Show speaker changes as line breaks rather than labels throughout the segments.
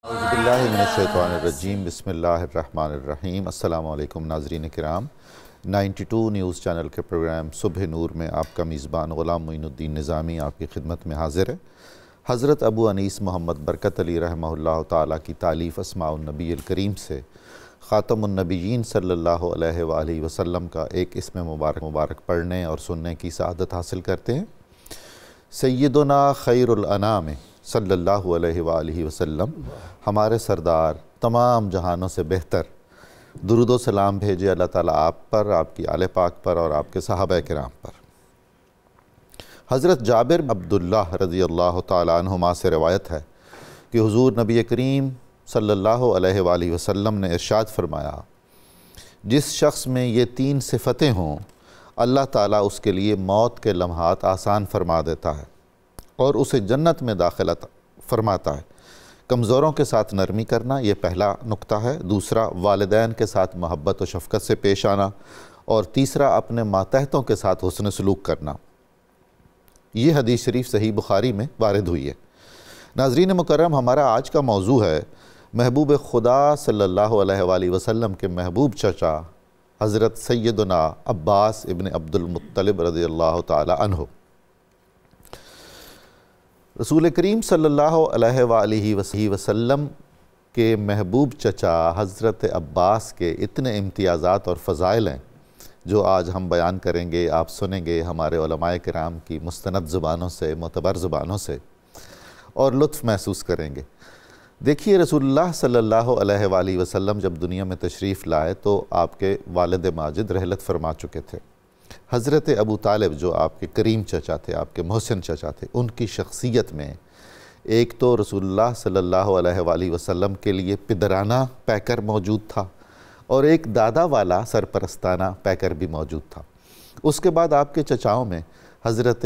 اعوذ باللہ من الشیطان الرجیم بسم اللہ الرحمن الرحیم۔ السلام علیکم ناظرین کرام، 92 نیوز چینل کے پروگرام صبح نور میں آپ کا میزبان غلام معین الدین نظامی آپ کی خدمت میں حاضر ہے۔ حضرت ابو انیس محمد برکت علی رحمہ اللہ تعالیٰ کی تالیف اسماء النبی الکریم سے خاتم النبیین صلی اللہ علیہ وآلہ وسلم کا ایک اسم مبارک پڑھنے اور سننے کی سعادت حاصل کرتے ہیں۔ سیدنا خیر الانام صلی اللہ علیہ وآلہ وسلم، ہمارے سردار تمام جہانوں سے بہتر، درود و سلام بھیجے اللہ تعالیٰ آپ پر، آپ کی آل پاک پر اور آپ کے صحابہ کرام پر۔ حضرت جابر عبداللہ رضی اللہ تعالیٰ عنہما سے روایت ہے کہ حضور نبی کریم صلی اللہ علیہ وآلہ وسلم نے ارشاد فرمایا، جس شخص میں یہ 3 صفتیں ہوں اللہ تعالیٰ اس کے لیے موت کے لمحات آسان فرما دیتا ہے اور اسے جنت میں داخلہ فرماتا ہے۔ کمزوروں کے ساتھ نرمی کرنا، یہ پہلا نقطہ ہے۔ دوسرا، والدین کے ساتھ محبت و شفقت سے پیش آنا، اور تیسرا، اپنے ماتحتوں کے ساتھ حسن سلوک کرنا۔ یہ حدیث شریف صحیح بخاری میں وارد ہوئی ہے۔ ناظرین مکرم، ہمارا آج کا موضوع ہے محبوب خدا صلی اللہ علیہ وآلہ وسلم کے محبوب چچا حضرت سیدنا عباس ابن عبد المطلب رضی اللہ تعالی عنہ۔ رسول کریم صلی اللہ علیہ وآلہ وسلم کے محبوب چچا حضرت عباس کے اتنے امتیازات اور فضائل ہیں جو آج ہم بیان کریں گے، آپ سنیں گے ہمارے علماء کرام کی مستند زبانوں سے، معتبر زبانوں سے، اور لطف محسوس کریں گے۔ دیکھیے، رسول اللہ صلی اللہ علیہ وآلہ وسلم جب دنیا میں تشریف لائے تو آپ کے والد ماجد رحلت فرما چکے تھے۔ حضرت ابو طالب جو آپ کے کریم چچا تھے، آپ کے محسن چچا تھے، ان کی شخصیت میں ایک تو رسول اللہ صلی اللہ علیہ وآلہ وسلم کے لیے پدرانہ پیکر موجود تھا، اور ایک دادا والا سرپرستانہ پیکر بھی موجود تھا۔ اس کے بعد آپ کے چچاؤں میں حضرت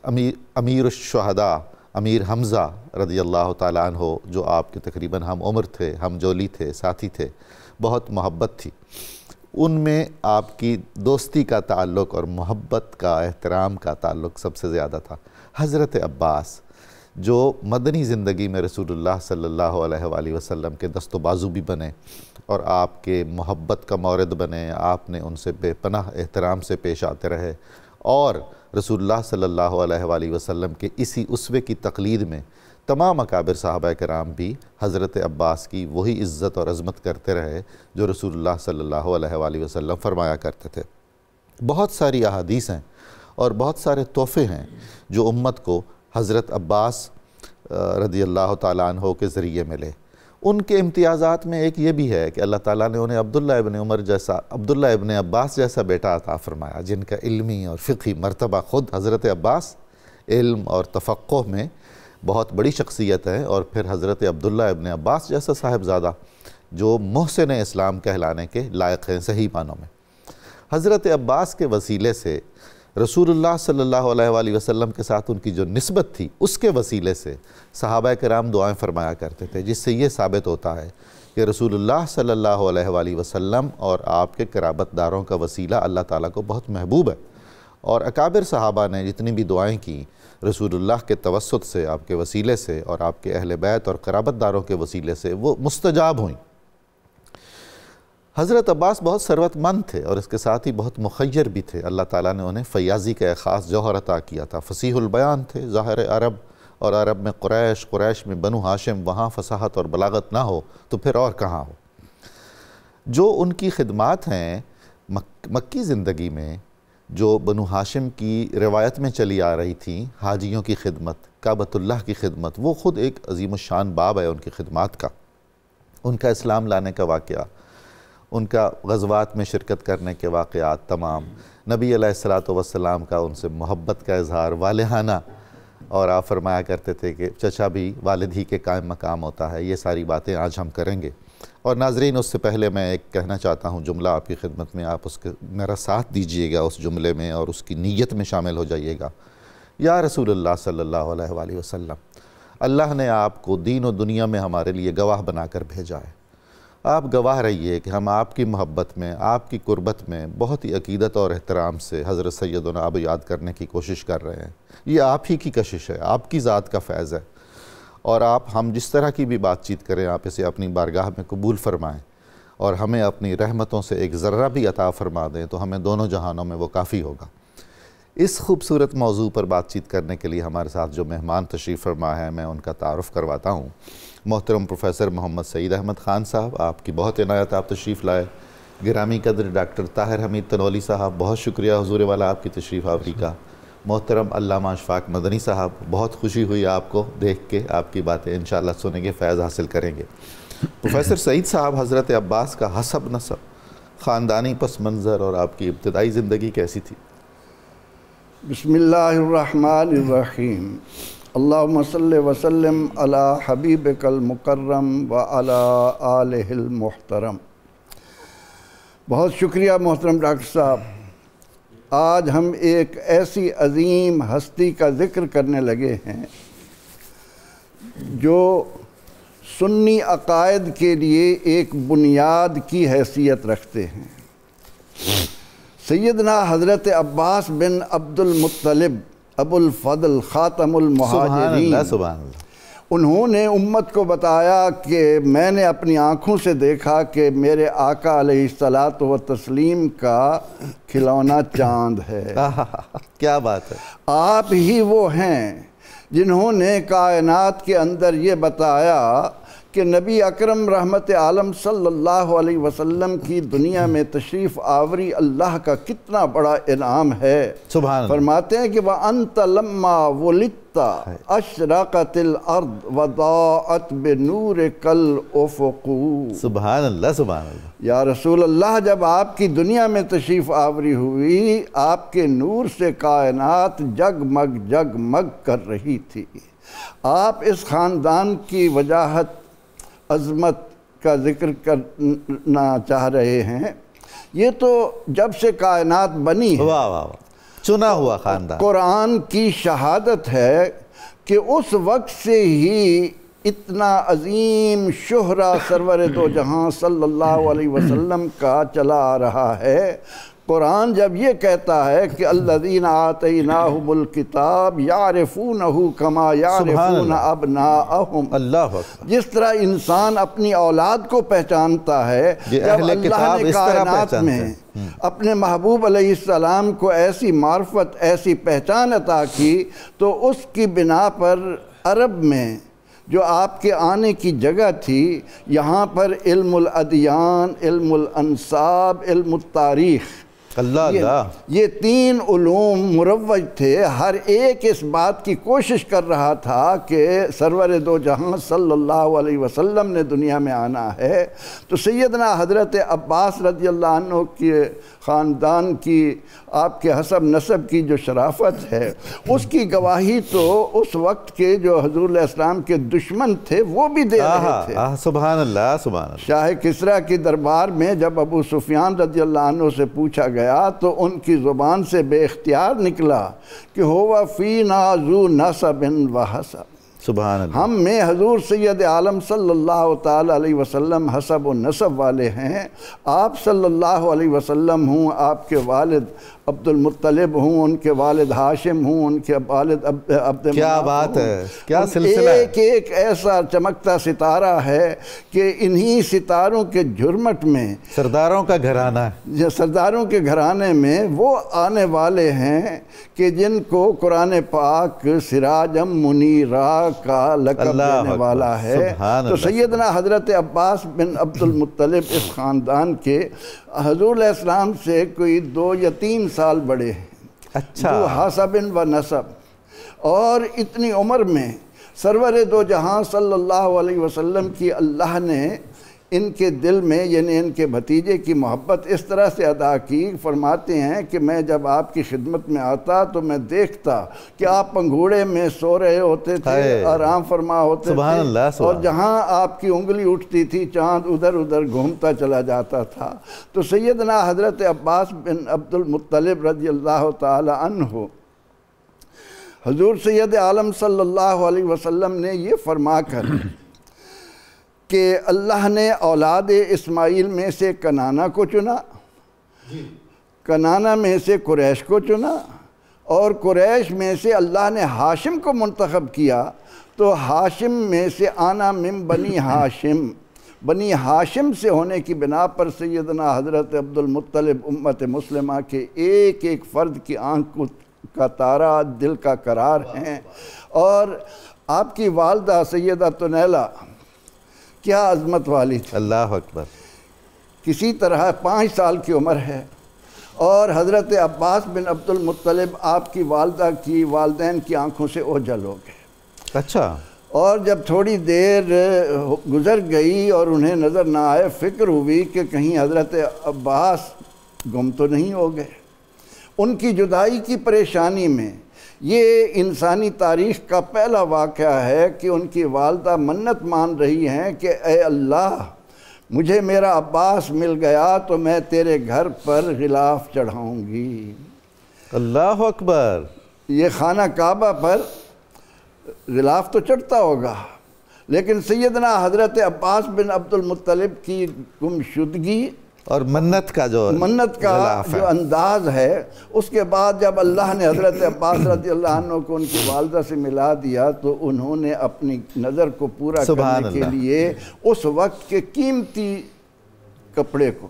امیر الشہداء امیر حمزہ رضی اللہ تعالیٰ عنہ، جو آپ کے تقریباً ہم عمر تھے، ہم جولی تھے، ساتھی تھے، بہت محبت تھی ان میں، آپ کی دوستی کا تعلق اور محبت کا، احترام کا تعلق سب سے زیادہ تھا۔ حضرت عباس جو مدنی زندگی میں رسول اللہ صلی اللہ علیہ وآلہ وسلم کے دست و بازو بھی بنے اور آپ کے محبت کا مورد بنے، آپ نے ان سے بے پناہ احترام سے پیش آتے رہے، اور رسول اللہ صلی اللہ علیہ وآلہ وسلم کے اسی اسوے کی تقلید میں تمام اکابر صحابہ کرام بھی حضرت عباس کی وہی عزت اور عظمت کرتے رہے جو رسول اللہ صلی اللہ علیہ وآلہ وسلم فرمایا کرتے تھے۔ بہت ساری احادیث ہیں اور بہت سارے تحفے ہیں جو امت کو حضرت عباس رضی اللہ تعالیٰ عنہ کے ذریعے ملے۔ ان کے امتیازات میں ایک یہ بھی ہے کہ اللہ تعالیٰ نے انہیں عبداللہ ابن عباس جیسا بیٹا عطا فرمایا، جن کا علمی اور فقہی مرتبہ، خود حضرت عباس علم اور تفقہ میں بہت بڑی شخصیت ہے، اور پھر حضرت عبداللہ ابن عباس جیسا صاحبزادہ جو محسن اسلام کہلانے کے لائق ہیں صحیح معنوں میں۔ حضرت عباس کے وسیلے سے رسول اللہ صلی اللہ علیہ وآلہ وسلم کے ساتھ ان کی جو نسبت تھی، اس کے وسیلے سے صحابہ کرام دعائیں فرمایا کرتے تھے، جس سے یہ ثابت ہوتا ہے کہ رسول اللہ صلی اللہ علیہ وآلہ وسلم اور آپ کے قرابت داروں کا وسیلہ اللہ تعالیٰ کو بہت محبوب ہے، اور اکابر صحابہ نے جتنی بھی دعائیں کی رسول اللہ کے توسط سے، آپ کے وسیلے سے، اور آپ کے اہل بیت اور قرابت داروں کے وسیلے سے وہ مستجاب ہوئیں۔ حضرت عباس بہت ثروت مند تھے اور اس کے ساتھ ہی بہت مخیر بھی تھے۔ اللہ تعالیٰ نے انہیں فیاضی کا ایک خاص جوہر عطا کیا تھا۔ فصیح البیان تھے، ظاہر عرب، اور عرب میں قریش میں بنو ہاشم، وہاں فصاحت اور بلاغت نہ ہو تو پھر اور کہاں ہو۔ جو ان کی خدمات ہیں مکی زندگی میں، جو بنو ہاشم کی روایت میں چلی آ رہی تھیں، حاجیوں کی خدمت، کعبۃ اللہ کی خدمت، وہ خود ایک عظیم الشان باب ہے ان کی خدمات کا۔ ان کا اسلام لانے کا واقعہ، ان کا غزوات میں شرکت کرنے کے واقعات تمام، نبی علیہ السلام کا ان سے محبت کا اظہار والہانہ، اور آپ فرمایا کرتے تھے کہ چچا بھی والد ہی کے قائم مقام ہوتا ہے۔ یہ ساری باتیں آج ہم کریں گے، اور ناظرین اس سے پہلے میں ایک کہنا چاہتا ہوں جملہ آپ کی خدمت میں، آپ اس کے میرا ساتھ دیجئے گا اس جملے میں اور اس کی نیت میں شامل ہو جائیے گا۔ یا رسول اللہ صلی اللہ علیہ وآلہ وسلم، اللہ نے آپ کو دین و دنیا میں ہمارے لیے گواہ بنا کر بھیجا ہے۔ آپ گواہ رہیے کہ ہم آپ کی محبت میں، آپ کی قربت میں بہت ہی عقیدت اور احترام سے حضرت سیدنا ابو یاد کرنے کی کوشش کر رہے ہیں۔ یہ آپ ہی کی کشش ہے، آپ کی ذات کا فیض ہے، اور ہم جس طرح کی بھی بات چیت کریں آپ اسے اپنی بارگاہ میں قبول فرمائیں اور ہمیں اپنی رحمتوں سے ایک ذرہ بھی عطا فرما دیں تو ہمیں دونوں جہانوں میں وہ کافی ہوگا۔ اس خوبصورت موضوع پر بات چیت کرنے کے لیے ہمارے ساتھ جو مہمان تشریف فرما ہے میں ان کا تعارف کرواتا ہوں۔ محترم پروفیسر محمد سعید احمد خان صاحب، آپ کی بہت عنایت، آپ تشریف لائے۔ گرامی قدر ڈاکٹر طاہر حمید تنولی صاحب، بہت شکریہ حضور والا آپ کی تشریف آوری کا۔ محترم علامہ اشفاق مدنی صاحب، بہت خوشی ہوئی آپ کو دیکھ کے، آپ کی باتیں انشاءاللہ سنیں گے، فیض حاصل کریں گے۔ پروفیسر سعید صاحب، حضرت عباس کا حسب نسب، خاندانی پس منظر اور آپ کی ابتدائی زندگی کیسی تھی؟
بسم اللہ الرحمن الرحیم، اللہم صلی وسلم علی حبیبک المکرم وعلی آلہ المحترم۔ بہت شکریہ محترم ڈاکٹر صاحب۔ آج ہم ایک ایسی عظیم ہستی کا ذکر کرنے لگے ہیں جو سنی عقائد کے لیے ایک بنیاد کی حیثیت رکھتے ہیں۔ سیدنا حضرت عباس بن عبد المطلب ابو الفضل خاتم المہاجرین،
سبحان اللہ،
انہوں نے امت کو بتایا کہ میں نے اپنی آنکھوں سے دیکھا کہ میرے آقا علیہ الصلاۃ والتسلیم کا کھلونا چاند ہے۔
کیا بات ہے!
آپ ہی وہ ہیں جنہوں نے کائنات کے اندر یہ بتایا کہ نبی اکرم رحمت عالم صلی اللہ علیہ وسلم کی دنیا میں تشریف آوری اللہ کا کتنا بڑا انعام ہے۔
سبحان اللہ۔
فرماتے ہیں کہ وَأَنْتَ لَمَّا وُلِدْتَ أَشْرَقَتِ الْأَرْض وَضَاءَتْ بِنُورِكَ الْأُفُقُ۔
سبحان اللہ، سبحان اللہ۔
یا رسول اللہ، جب آپ کی دنیا میں تشریف آوری ہوئی، آپ کے نور سے کائنات جگمگ جگمگ کر رہی تھی۔ آپ اس خاندان کی وجاہت عظمت کا ذکر کرنا چاہ رہے ہیں۔ یہ تو جب سے کائنات بنی ہے،
واہ واہ، چنا ہوا خاندان،
قرآن کی شہادت ہے کہ اس وقت سے ہی اتنا عظیم شہرہ سرور دو جہاں صلی اللہ علیہ وسلم کا چلا آ رہا ہے۔ قرآن جب یہ کہتا ہے کہ الذین آتیناہم الکتاب یعرفونہ کما یعرفون ابناءہم،
اللہ اکبر،
جس طرح انسان اپنی اولاد کو پہچانتا ہے، جب اللہ نے کائنات میں اپنے محبوب علیہ السلام کو ایسی معرفت، ایسی پہچان عطا کی، تو اس کی بنا پر عرب میں جو آپ کے آنے کی جگہ تھی، یہاں پر علم الادیان، علم الانساب، علم التاریخ، یہ تین علوم مروج تھے۔ ہر ایک اس بات کی کوشش کر رہا تھا کہ سرور دو جہاں صلی اللہ علیہ وسلم نے دنیا میں آنا ہے۔ تو سیدنا حضرت عباس رضی اللہ عنہ کے خاندان کی، آپ کے حسب نسب کی جو شرافت ہے، اس کی گواہی تو اس وقت کے جو حضور علیہ السلام کے دشمن تھے وہ بھی دے رہے تھے۔
سبحان اللہ، سبحان اللہ۔ شاہ
کسریٰ کی دربار میں جب ابو سفیان رضی اللہ عنہ سے پوچھا گیا تو ان کی زبان سے بے اختیار نکلا کہ ہوا فینا ذو نسب و حسب،
سبحان اللہ،
ہم میں حضور سید عالم صلی اللہ تعالی علیہ وسلم حسب و نسب والے ہیں۔ آپ صلی اللہ علیہ وسلم ہوں، آپ کے والد عبد المطلب ہوں، ان کے والد ہاشم ہوں، ان کے والد عبد،
کیا بات ہے، کیا سلسلہ ہے!
ایک ایک ایسا چمکتا ستارہ ہے کہ انہی ستاروں کے جھرمٹ میں
سرداروں کا گھرانہ ہے،
سرداروں کے گھرانے میں وہ آنے والے ہیں کہ جن کو قرآن پاک سراجم منیرا کا لقب دینے والا ہے۔ تو سیدنا حضرت عباس بن عبد المطلب اس خاندان کے حضور علیہ السلام سے کوئی 2 یا 3 سال بڑے ہیں،
اچھا،
ذو حسب و نسب، اور اتنی عمر میں سرور دو جہاں صلی اللہ علیہ وسلم کی اللہ نے ان کے دل میں، یعنی ان کے بھتیجے کی محبت اس طرح سے ادا کی۔ فرماتے ہیں کہ میں جب آپ کی خدمت میں آتا تو میں دیکھتا کہ آپ پنگھوڑے میں سو رہے ہوتے تھے، آرام فرما ہوتے تھے، اور جہاں آپ کی انگلی اٹھتی تھی چاند ادھر ادھر گھومتا چلا جاتا تھا۔ تو سیدنا حضرت عباس بن عبد المطلب رضی اللہ تعالی عنہ، حضور سید عالم صلی اللہ علیہ وسلم نے یہ فرما کر کہ اللہ نے اولاد اسماعیل میں سے کنانہ کو چنا، کنانہ میں سے قریش کو چنا، اور قریش میں سے اللہ نے ہاشم کو منتخب کیا، تو ہاشم میں سے آنا من بنی ہاشم، بنی ہاشم سے ہونے کی بنا پر سیدنا حضرت عبد المطلب امت مسلمہ کے ایک ایک فرد کی آنکھ کا تارا، دل کا قرار ہیں۔ اور آپ کی والدہ سیدہ تنیلہ کیا عظمت والی تھی،
اللہ اکبر،
کسی طرح 5 سال کی عمر ہے، اور حضرت عباس بن عبد المطلب آپ کی والدہ کی والدین کی آنکھوں سے اوجھل ہو گئے۔
اچھا،
اور جب تھوڑی دیر گزر گئی اور انہیں نظر نہ آئے، فکر ہوئی کہ کہیں حضرت عباس گم تو نہیں ہو گئے۔ ان کی جدائی کی پریشانی میں یہ انسانی تاریخ کا پہلا واقعہ ہے کہ ان کی والدہ منت مان رہی ہیں کہ اے اللہ، مجھے میرا عباس مل گیا تو میں تیرے گھر پر غلاف چڑھاؤں گی۔
اللہ اکبر۔
یہ خانہ کعبہ پر غلاف تو چڑھتا ہوگا، لیکن سیدنا حضرت عباس بن عبد المطلب کی گمشدگی
اور منت کا جو
انداز ہے، اس کے بعد جب اللہ نے حضرت عباس رضی اللہ عنہ کو ان کی والدہ سے ملا دیا تو انہوں نے اپنی نظر کو پورا کرنے کے لیے اس وقت کے قیمتی کپڑے کو،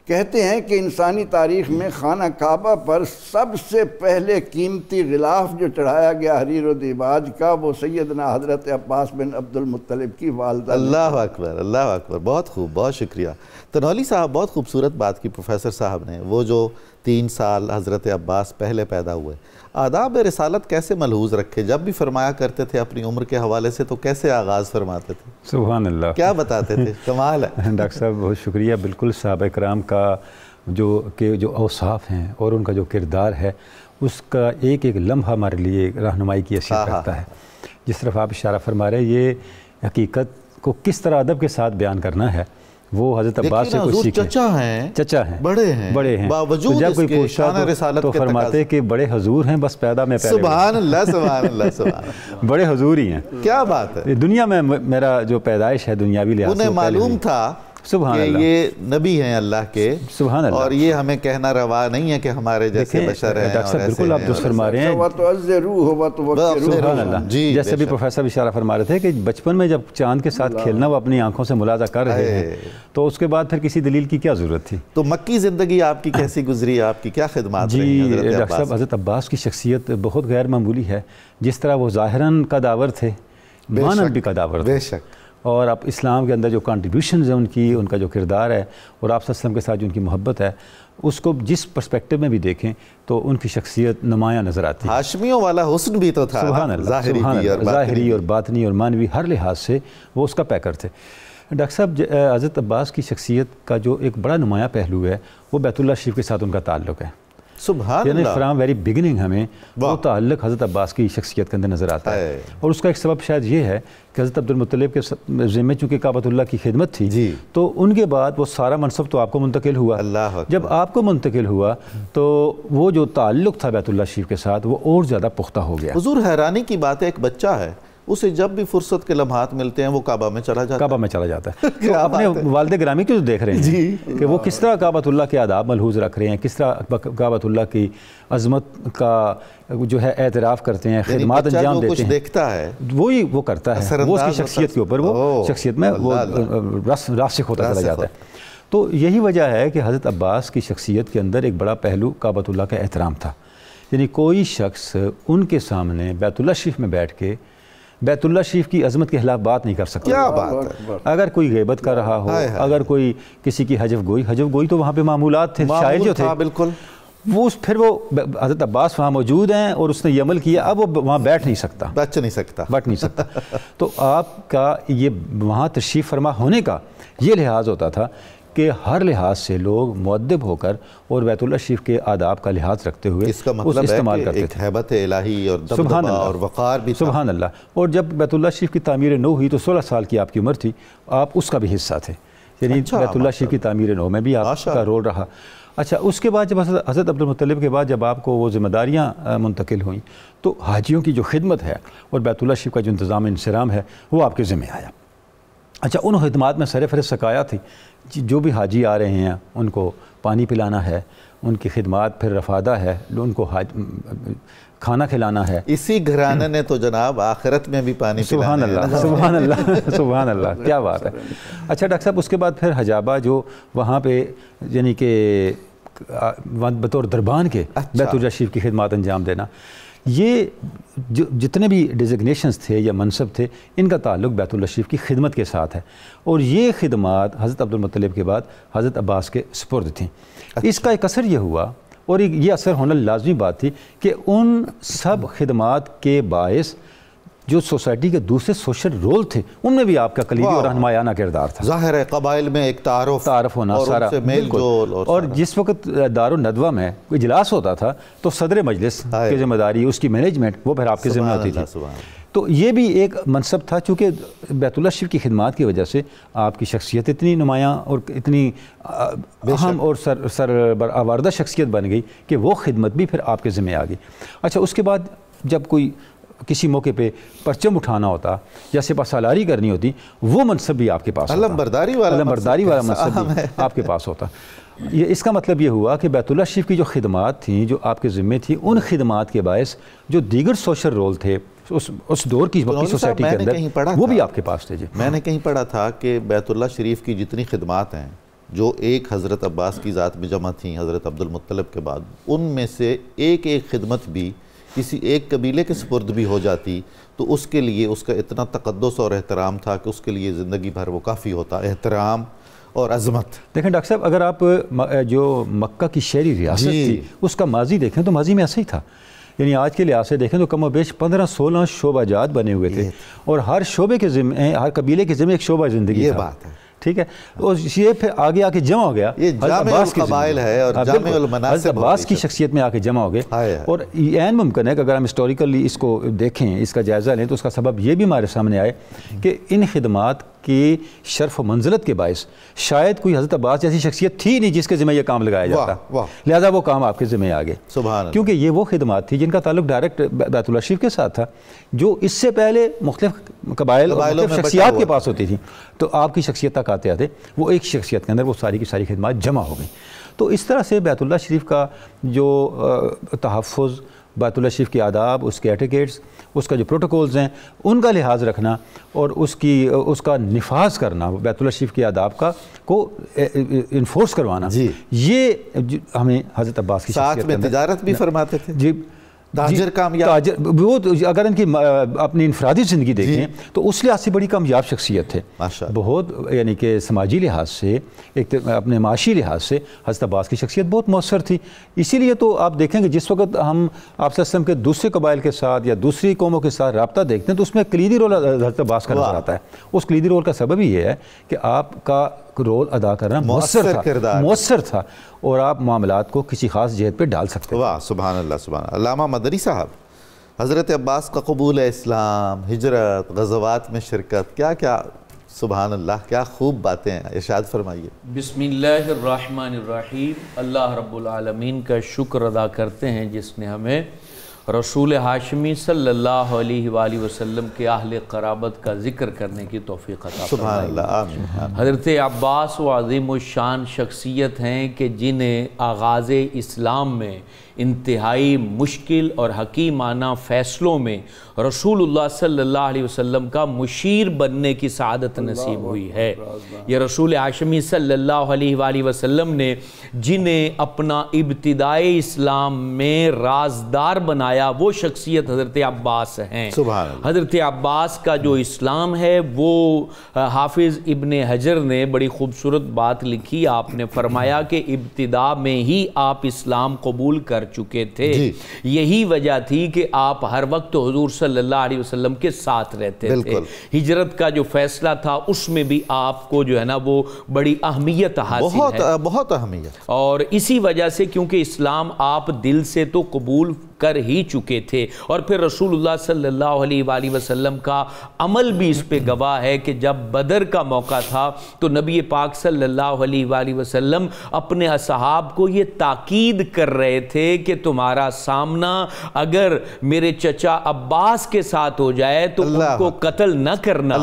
کہتے ہیں کہ انسانی تاریخ میں خانہ کعبہ پر سب سے پہلے قیمتی غلاف جو چڑھایا گیا حریر و دیباج کا، وہ سیدنا حضرت عباس بن عبد المطلب کی والدہ۔
اللہ اکبر، اللہ اکبر، بہت خوب، بہت شکریہ تنولی صاحب، بہت خوبصورت بات کی پروفیسر صاحب نے۔ وہ جو 3 سال حضرت عباس پہلے پیدا ہوئے، آداب رسالت کیسے ملحوظ رکھے؟ جب بھی فرمایا کرتے تھے اپنی عمر کے حوالے سے تو کیسے آغاز فرماتے تھے؟
سبحان اللہ،
کیا بتاتے تھے؟ کمال ہے
ڈاکٹر صاحب، بہت شکریہ۔ بالکل صحابہ کرام کا جو اوصاف ہیں اور ان کا جو کردار ہے، اس کا ایک ایک لمحہ ہمارے لیے رہنمائی کی حیثیت رکھتا ہے۔ جس طرف آپ اشارہ فرما رہے ہیں، یہ حقیقت کو کس طرح ادب کے ساتھ بیان کرنا ہے، وہ حضرت عباس سے کچھ سیکھیں۔ چچا ہیں، بڑے ہیں،
باوجود
جب کوئی پوچھتا تو فرماتے کہ بڑے حضور ہیں، بس پیدا میں پہلے۔
سبحان اللہ، سبحان اللہ، سبحان اللہ،
بڑے حضور ہی ہیں۔
کیا بات ہے!
دنیا میں میرا جو پیدائش ہے دنیاوی لحاظ سے،
انہیں معلوم تھا
سبحان
کہ
اللہ،
یہ نبی ہیں اللہ کے،
سبحان اللہ،
اور یہ ہمیں کہنا روا نہیں ہے کہ ہمارے جیسے بشر ہیں۔
ڈاکٹر صاحب بالکل آپ درست فرما رہے ہیں، سبحان اللہ۔ جیسے بھی پروفیسر اشارہ فرما رہے تھے کہ بچپن میں جب چاند کے ساتھ کھیلنا وہ اپنی آنکھوں سے ملاحظہ کر رہے ہیں، تو اس کے بعد پھر کسی دلیل کی کیا ضرورت تھی؟
تو مکی زندگی آپ کی کیسی گزری؟ آپ کی کیا خدمات رہی ہیں
جی ڈاکٹر صاحب، حضرت عباس کی شخصیت بہت غیر معمولی ہے۔ جس طرح وہ ظاہراً قداور تھے، معناً بھی قداور تھے،
بے شک،
اور اب اسلام کے اندر جو کنٹریبیوشنز ہیں ان کا جو کردار ہے، اور آپ صلی اللہ علیہ وسلم کے ساتھ جو ان کی محبت ہے، اس کو جس پرسپیکٹو میں بھی دیکھیں تو ان کی شخصیت نمایاں نظر آتی ہے۔
ہاشمیوں والا حسن بھی تو تھا،
سبحان اللہ، ظاہری اور باطنی اور معنوی ہر لحاظ سے وہ اس کا پیکر تھے۔ ڈاکٹر صاحب، حضرت عباس کی شخصیت کا جو ایک بڑا نمایاں پہلو ہے وہ بیت اللہ شریف کے ساتھ ان کا تعلق ہے۔
سبحان
یعنی
اللہ،
فرام ویری بگننگ ہمیں وہ تعلق حضرت عباس کی شخصیت کے اندر نظر آتا ہے، اور اس کا ایک سبب شاید یہ ہے کہ حضرت عبد المطلب کے ذمہ چونکہ کعبۃ اللہ کی خدمت تھی، تو ان کے بعد وہ سارا منصب تو آپ کو منتقل ہوا۔ جب آپ کو منتقل ہوا تو وہ جو تعلق تھا بیت اللہ شریف کے ساتھ وہ اور زیادہ پختہ ہو گیا۔
حضور، حیرانی کی بات ہے، ایک بچہ ہے، اسے جب بھی فرصت کے لمحات ملتے ہیں وہ کعبہ میں چلا جاتا ہے۔
تو اپنے والد گرامی کو دیکھ رہے ہیں کہ وہ کس طرح کعبۃ اللہ کے آداب ملحوظ رکھ رہے ہیں، کس طرح کعبۃ اللہ کی عظمت کا جو ہے اعتراف کرتے ہیں، خدمات انجام دیتے ہیں،
دیکھتا ہے
وہی وہ کرتا ہے، وہ اس کی شخصیت کے اوپر، وہ شخصیت میں وہ راسخ ہوتا چلا جاتا ہے۔ تو یہی وجہ ہے کہ حضرت عباس کی شخصیت کے اندر ایک بڑا پہلو کعبۃ اللہ کا احترام تھا۔ یعنی کوئی شخص ان کے سامنے بیت اللہ شریف میں بیٹھ کے بیت اللہ شریف کی عظمت کے خلاف بات نہیں کر سکتا۔
کیا بات ہے!
اگر کوئی غیبت کر رہا ہو، اگر کوئی کسی کی حجف گوئی تو وہاں پہ معمولات تھے، شاعر جو تھے،
بالکل
پھر وہ حضرت عباس وہاں موجود ہیں اور اس نے یہ عمل کیا، اب وہ وہاں بیٹھ نہیں سکتا۔ تو آپ کا یہ وہاں تشریف فرما ہونے کا یہ لحاظ ہوتا تھا کہ ہر لحاظ سے لوگ مؤدب ہو کر اور بیت اللہ شریف کے آداب کا لحاظ رکھتے ہوئے
اس کا مطلب استعمال کرتے تھے۔ ایک ہیبت الہی اور دبدبہ اور وقار بھی تھا۔
سبحان اللہ۔ اور جب بیت اللہ شریف کی تعمیر نو ہوئی تو 16 سال کی آپ کی عمر تھی، آپ اس کا بھی حصہ تھے، یعنی بیت اللہ شریف کی تعمیر نو میں بھی آپ کا رول رہا۔ اچھا، اس کے بعد جب حضرت عبد المطلب کے بعد جب آپ کو وہ ذمہ داریاں منتقل ہوئیں تو حاجیوں کی جو خدمت ہے اور بیت اللہ شریف کا جو انتظام انصرام ہے وہ آپ کے ذمہ آیا۔ اچھا، ان خدمات میں سرفہرست سکایا تھی، جو بھی حاجی آ رہے ہیں ان کو پانی پلانا ہے، ان کی خدمات پھر رفادہ ہے، ان کو کھانا کھلانا ہے.
اسی گھرانے نے تو جناب آخرت میں بھی پانی
سبحان اللہ سبحان اللہ سبحان اللہ کیا بات ہے. اچھا ڈاکٹر صاحب اس کے بعد پھر حجابہ جو وہاں پہ یعنی کہ بطور دربان کے بیت اللہ شریف کی خدمات انجام دینا، یہ جتنے بھی ڈیزگنیشنز تھے یا منصب تھے ان کا تعلق بیت اللہ شریف کی خدمت کے ساتھ ہے، اور یہ خدمات حضرت عبد المطلب کے بعد حضرت عباس کے سپرد تھیں. اس کا ایک اثر یہ ہوا، اور یہ اثر ہونا لازمی بات تھی، کہ ان سب خدمات کے باعث جو سوسائٹی کے دوسرے سوشل رول تھے ان میں بھی آپ کا کلیدی اور رہنمایانہ کردار تھا.
ظاہر ہے قبائل میں ایک تعارف
ہونا
اور
سارا
ان سے میل جول،
اور جس وقت دار الندوہ میں اجلاس ہوتا تھا تو صدر مجلس کی ذمہ داری، اس کی مینجمنٹ وہ پھر آپ کی ذمہ ہوتی تھی. تو یہ بھی ایک منصب تھا، چونکہ بیت اللہ شریف کی خدمات کی وجہ سے آپ کی شخصیت اتنی نمایاں اور اتنی اہم اور سرآوردہ شخصیت بن گئی کہ وہ خدمت بھی پھر آپ کے ذمہ آ گئی. اچھا اس کے بعد جب کوئی کسی موقع پہ پرچم اٹھانا ہوتا یا سپہ سالاری کرنی ہوتی، وہ منصب بھی آپ کے پاس ہوتا، علمبرداری والا منصب بھی آپ کے پاس ہوتا. یہ اس کا مطلب یہ ہوا کہ بیت اللہ شریف کی جو خدمات تھیں جو آپ کے ذمے تھیں، ان خدمات کے باعث جو دیگر سوشل رول تھے اس دور کی سوسائٹی کے اندر وہ بھی آپ کے پاس تھے. جی
میں نے کہیں پڑھا تھا کہ بیت اللہ شریف کی جتنی خدمات ہیں جو ایک حضرت عباس کی ذات میں جمع تھیں حضرت عبد المطلب کے بعد، ان میں سے ایک خدمت بھی کسی ایک قبیلے کے سپرد بھی ہو جاتی تو اس کے لیے اس کا اتنا تقدس اور احترام تھا کہ اس کے لیے زندگی بھر وہ کافی ہوتا، احترام اور عظمت.
دیکھیں ڈاکٹر صاحب، اگر آپ جو مکہ کی شہری ریاست تھی اس کا ماضی دیکھیں تو ماضی میں ایسا ہی تھا. یعنی آج کے لحاظ سے دیکھیں تو کم و بیش 15-16 شعبہ جات بنے ہوئے تھے، اور ہر شعبے کے ذمہ، ہر قبیلے کے ذمہ ایک شعبہ زندگی تھا.
یہ بات ہے،
ٹھیک ہے. اور یہ پھر آگے آ کے جمع ہو گیا،
یہ جامع القبائل ہے اور جامع المناسب،
حضرت عباس کی شخصیت میں آ کے جمع ہو گئے. اور عین ممکن ہے کہ اگر ہم ہسٹوریکلی اس کو دیکھیں، اس کا جائزہ لیں، تو اس کا سبب یہ بھی ہمارے سامنے آئے کہ ان خدمات کی شرف و منزلت کے باعث شاید کوئی حضرت عباس جیسی شخصیت تھی نہیں جس کے ذمہ یہ کام لگایا جاتا، لہٰذا وہ کام آپ کے ذمہ آ گئے. کیونکہ یہ وہ خدمات تھی جن کا تعلق ڈائریکٹ بیت اللہ شریف کے ساتھ تھا، جو اس سے پہلے مختلف قبائل اور مختلف شخصیات کے پاس ہوتی تھی. تو آپ کی شخصیت تک آتے آتے وہ ایک شخصیت کے اندر وہ ساری کی ساری خدمات جمع ہو گئیں. تو اس طرح سے بیت اللہ شریف کا جو تحفظ، بیت اللہ شریف کے آداب، اس کے ایٹیکیٹس، اس کا جو پروٹوکولز ہیں ان کا لحاظ رکھنا اور اس کا نفاذ کرنا، بیت اللہ شریف کے آداب کو انفورس کروانا، یہ ہمیں حضرت عباس کی
ساتھ میں تجارت بھی فرماتے تھے.
جی تاجر کامیاب، وہ اگر ان کی اپنی انفرادی زندگی دیکھیں تو اس لحاظ سے بڑی کامیاب شخصیت تھے. بہت یعنی کہ سماجی لحاظ سے، ایک اپنے معاشی لحاظ سے حضرت عباس کی شخصیت بہت مؤثر تھی. اسی لیے تو آپ دیکھیں کہ جس وقت ہم آپ صلی اللہ علیہ وسلم کے دوسرے قبائل کے ساتھ یا دوسری قوموں کے ساتھ رابطہ دیکھتے ہیں تو اس میں کلیدی رول حضرت عباس کا نظر آتا ہے. اس کلیدی رول کا سبب ہی یہ ہے کہ آپ کا رول ادا کرنا مؤثر تھا اور آپ معاملات کو کسی خاص جہت پہ ڈال سکتے ہیں.
واہ سبحان اللہ سبحان اللہ. علامہ مدنی صاحب، حضرت عباس کا قبول اسلام، ہجرت، غزوات میں شرکت، کیا کیا سبحان اللہ کیا خوب باتیں ہیں، ارشاد فرمائیے.
بسم اللہ الرحمن الرحیم. اللہ رب العالمین کا شکر ادا کرتے ہیں جس نے ہمیں رسول ہاشمی صلی اللہ علیہ وآلہ وسلم کے اہل قرابت کا ذکر کرنے کی توفیق عطا فرمائی.
سبحان اللہ، آمین.
حضرت عباس و عظیم الشان شخصیت ہیں کہ جنہیں آغاز اسلام میں انتہائی مشکل اور حکیمانہ فیصلوں میں رسول اللہ صلی اللہ علیہ وسلم کا مشیر بننے کی سعادت نصیب ہوئی ہے. یہ رسول ہاشمی صلی اللہ علیہ وآلہ وسلم نے جنہیں اپنا ابتدائی اسلام میں رازدار بنایا وہ شخصیت حضرت عباس ہیں. حضرت عباس کا جو اسلام ہے وہ حافظ ابن حجر نے بڑی خوبصورت بات لکھی. آپ نے فرمایا کہ ابتدا میں ہی آپ اسلام قبول کر چکے تھے. یہی وجہ تھی کہ آپ ہر وقت حضور صلی اللہ علیہ وسلم کے ساتھ رہتے تھے. ہجرت کا جو فیصلہ تھا اس میں بھی آپ کو جو ہے نا وہ بڑی اہمیت حاصل ہے،
بہت اہمیت.
اور اسی وجہ سے کیونکہ اسلام آپ دل سے تو قبول کر ہی چکے تھے اور پھر رسول اللہ صلی اللہ علیہ وآلہ وسلم کا عمل بھی اس پہ گواہ ہے کہ جب بدر کا موقع تھا تو نبی پاک صلی اللہ علیہ وآلہ وسلم اپنے اصحاب کو یہ تاکید کر رہے تھے کہ تمہارا سامنا اگر میرے چچا عباس کے ساتھ ہو جائے تو ان کو قتل نہ کرنا.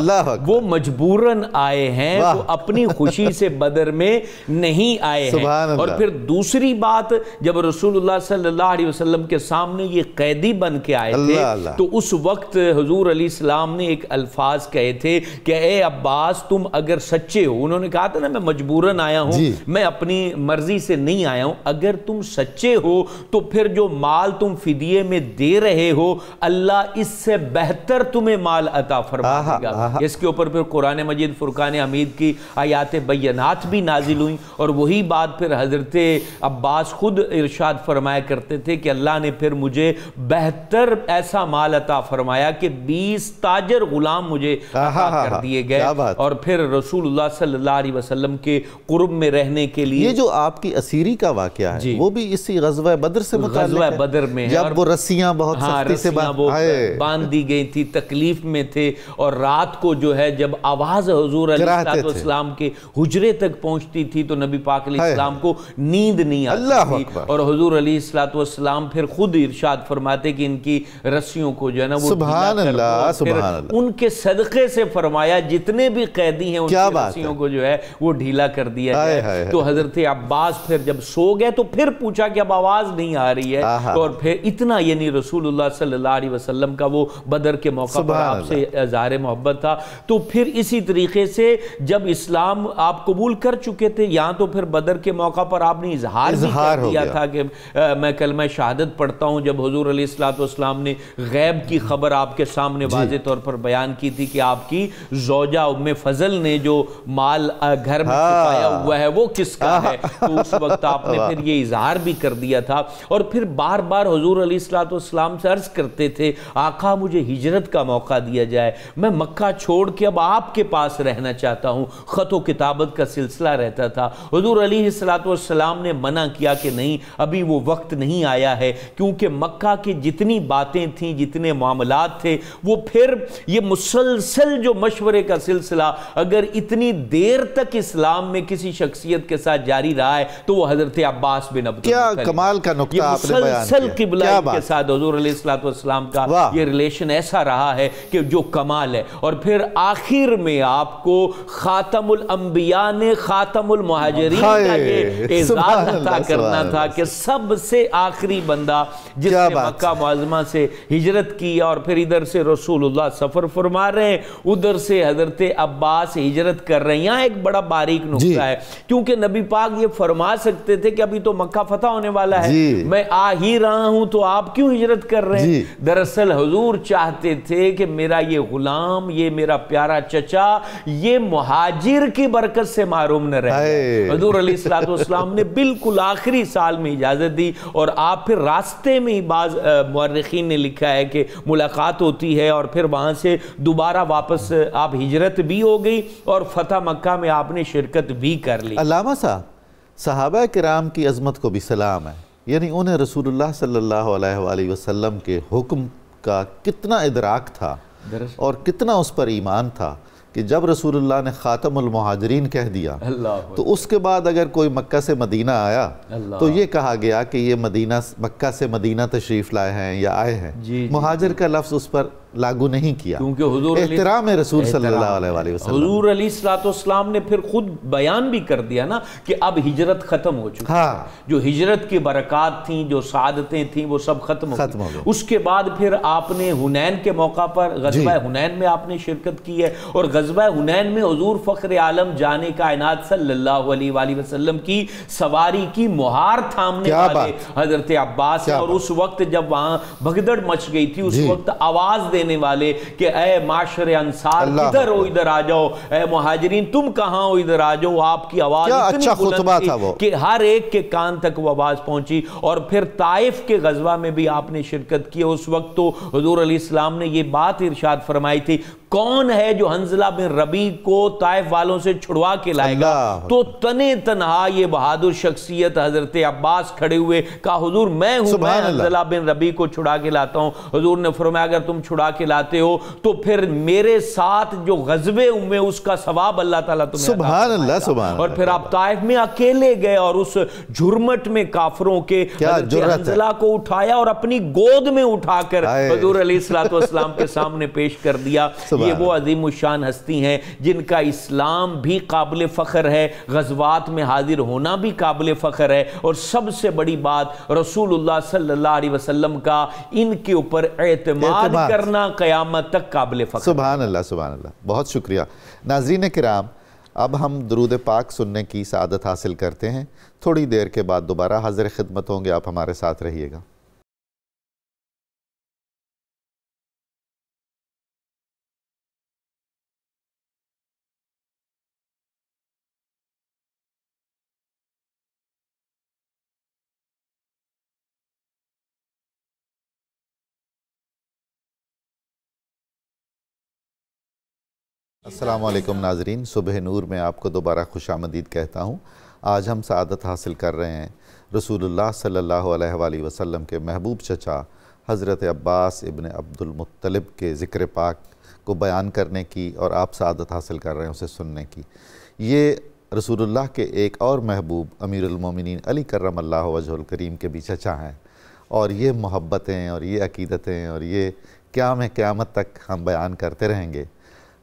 وہ مجبوراً آئے ہیں، وہ اپنی خوشی سے بدر میں نہیں آئے ہیں. اور پھر دوسری بات، جب رسول اللہ صلی اللہ علیہ وسلم کے سامنے السلام نے یہ قیدی بن کے آئے تھے تو اس وقت حضور علیہ السلام نے ایک الفاظ کہے تھے کہ اے عباس تم اگر سچے ہو، انہوں نے کہا تھا نا میں مجبوراً آیا ہوں، میں اپنی مرضی سے نہیں آیا ہوں، اگر تم سچے ہو تو پھر جو مال تم فدیے میں دے رہے ہو اللہ اس سے بہتر تمہیں مال عطا فرما دے گا۔ اس کے اوپر پھر قرآن مجید فرقان حمید کی آیات بینات بھی نازل ہوئیں، اور وہی بات پھر حضرت عباس خود ارشاد فرمایا کرتے تھے کہ اللہ نے پھر مجھے بہتر ایسا مال عطا فرمایا کہ 20 تاجر غلام مجھے عطا کر دیے گئے، اور پھر رسول اللہ صلی اللہ علیہ وسلم کے قرب میں رہنے کے لیے
یہ جو آپ کی اسیری کا واقعہ ہے وہ بھی اسی غزوہ بدر سے متعلق ہے؟
غزوہ بدر میں ہے،
جب وہ رسیاں بہت سختی سے
باندھ دی گئی تھی، تکلیف میں تھے، اور رات کو جو ہے جب آواز حضور علیہ السلام کے حجرے تک پہنچتی تھی تو نبی پاک علیہ السلام کو نیند نہیں آتی تھی، اور حضور علیہ السلام پھر خود ارشاد فرماتے کہ ان کی رسیوں کو جو ہے نا وہ
سبحان اللہ سبحان اللہ،
ان کے صدقے سے فرمایا جتنے بھی قیدی ہیں ان کی رسیوں کو جو ہے وہ ڈھیلا کر دیا جائے۔ تو حضرت عباس پھر جب سو گئے تو پھر پوچھا کہ اب آواز نہیں آ رہی ہے، اور پھر اتنا یعنی رسول اللہ صلی اللہ علیہ وسلم کا وہ بدر کے موقع پر آپ سے اظہار محبت تھا۔ تو پھر اسی طریقے سے جب اسلام آپ قبول کر چکے تھے، یہاں تو پھر بدر کے موقع پر آپ نے اظہار بھی کر دیا تھا کہ میں کلمہ شہادت پڑھتا ہوں، جب حضور علیہ السلام نے غیب کی خبر آپ کے سامنے واضح طور پر بیان کی تھی کہ آپ کی زوجہ ام فضل نے جو مال گھر میں چھپایا ہوا ہے وہ کس کا ہے، تو اس وقت آپ نے پھر یہ اظہار بھی کر دیا تھا، اور پھر بار بار حضور علیہ السلام سے عرض کرتے تھے آقا مجھے ہجرت کا موقع دیا جائے، میں مکہ چھوڑ کے اب آپ کے پاس رہنا چاہتا ہوں، خط و کتابت کا سلسلہ رہتا تھا۔ حضور علیہ السلام نے منع کیا کہ نہیں ابھی وہ وقت نہیں آیا ہے، کیونکہ مکہ کی جتنی باتیں تھیں جتنے معاملات تھے وہ پھر یہ مسلسل جو مشورے کا سلسلہ اگر اتنی دیر تک اسلام میں کسی شخصیت کے ساتھ جاری رہا ہے تو وہ حضرت عباس بن عبد المطلب،
کیا کمال کا نقطہ آپ نے بیان
مسلسل قبلہ کے ساتھ حضور علیہ السلام کا یہ ریلیشن ایسا رہا ہے کہ جو کمال ہے۔ اور پھر آخر میں آپ کو خاتم الانبیاء نے خاتم المہاجرین کا یہ اعزاز عطا کرنا تھا کہ سب سے آخری بندہ جس نے مکہ معظمہ سے ہجرت کی، اور پھر ادھر سے رسول اللہ سفر فرما رہے ہیں، ادھر سے حضرت عباس ہجرت کر رہے ہیں۔ یہاں ایک بڑا باریک نقطہ ہے، کیونکہ نبی پاک یہ فرما سکتے تھے کہ ابھی تو مکہ فتح ہونے والا ہے، میں آ ہی رہا ہوں تو آپ کیوں ہجرت کر رہے ہیں؟ دراصل حضور چاہتے تھے کہ میرا یہ غلام، یہ میرا پیارا چچا، یہ مہاجر کی برکت سے محروم نہ رہے۔ حضور علیہ السلام نے بالکل آخری سال میں اجازت دی، اور آپ پھر راستے میں ہی بعض مورخین نے لکھا ہے کہ ملاقات ہوتی ہے، اور پھر وہاں سے دوبارہ واپس آپ ہجرت بھی ہو گئی اور فتح مکہ میں آپ نے شرکت بھی کر لی۔
علامہ صاحب صحابہ کرام کی عظمت کو بھی سلام ہے، یعنی انہیں رسول اللہ صلی اللہ علیہ وآلہ وسلم کے حکم کا کتنا ادراک تھا اور کتنا اس پر ایمان تھا کہ جب رسول اللہ نے خاتم المہاجرین کہہ دیا تو اس کے بعد اگر کوئی مکہ سے مدینہ آیا تو یہ کہا گیا کہ یہ مکہ سے مدینہ تشریف لائے ہیں یا آئے ہیں، مہاجر کا لفظ اس پر لاگو نہیں کیا، کیونکہ حضور احترام رسول صلی اللہ علیہ وسلم۔
حضور علیہ السلام نے پھر خود بیان بھی کر دیا نا کہ اب ہجرت ختم ہو چکی ہے، جو ہجرت کی برکات تھیں، جو سعادتیں تھیں، وہ سب ختم ہو گئی۔ اس کے بعد پھر آپ نے حنین کے موقع پر غزوہ حنین میں آپ نے شرکت کی ہے، اور غزوہ حنین میں حضور فخر عالم جانے کائنات صلی اللہ علیہ وآلہ وسلم کی سواری کی مہار تھامنے والے حضرت عباس، اور اس وقت جب وہاں بھگدڑ مچ گئی تھی اس وقت آواز دینے والے کہ اے معاشر انصار ادھر ہو، ادھر آ جاؤ، اے مہاجرین تم کہاں ہو، ادھر آ جاؤ۔ آپ کی آواز اتنی بلند تھی کہ ہر ایک کے کان تک وہ آواز پہنچی، اور پھر طائف کے غزوہ میں بھی آپ نے شرکت کی۔ اس وقت تو حضور علیہ السلام نے یہ بات ارشاد فرمائی تھی کون ہے جو حنظلہ بن ربیع کو طائف والوں سے چھڑوا کے لائے گا، تو تنے تنہا یہ بہادر شخصیت حضرت عباس کھڑے ہوئے، کہا حضور میں ہوں، میں حنظلہ بن ربیع کو چھڑا کے لاتا ہوں۔ حضور نے فرمایا اگر تم چھڑا کے لاتے ہو تو پھر میرے ساتھ جو غزوے ہوئے اس کا ثواب اللہ تعالیٰ تمہیں
سبحان اللہ سبحان اللہ۔
اور پھر آپ طائف میں اکیلے گئے اور اس جھرمٹ میں کافروں کے حضرت حنظلہ کو اٹھایا اور اپنی گود میں اٹھا کر حضور علیہ السلام کے سامنے پیش کر دیا۔ یہ وہ عظیم الشان ہستی ہیں جن کا اسلام بھی قابل فخر ہے، غزوات میں حاضر ہونا بھی قابل فخر ہے، اور سب سے بڑی بات رسول اللہ صلی اللہ علیہ وسلم کا ان کے اوپر اعتماد کرنا قیامت تک قابل فخر۔
سبحان اللہ، سبحان اللہ، بہت شکریہ۔ ناظرین کرام، اب ہم درود پاک سننے کی سعادت حاصل کرتے ہیں، تھوڑی دیر کے بعد دوبارہ حاضر خدمت ہوں گے، آپ ہمارے ساتھ رہیے گا۔ السلام علیکم ناظرین، صبح نور میں آپ کو دوبارہ خوش آمدید کہتا ہوں۔ آج ہم سعادت حاصل کر رہے ہیں رسول اللہ صلی اللہ علیہ وآلہ وسلم کے محبوب چچا حضرت عباس ابن عبد المطلب کے ذکر پاک کو بیان کرنے کی، اور آپ سعادت حاصل کر رہے ہیں اسے سننے کی۔ یہ رسول اللہ کے ایک اور محبوب امیر المومنین علی کرم اللہ وجہ الکریم کے بھی چچا ہیں، اور یہ محبتیں اور یہ عقیدتیں اور یہ قیامت تک ہم بیان کرتے رہیں گے۔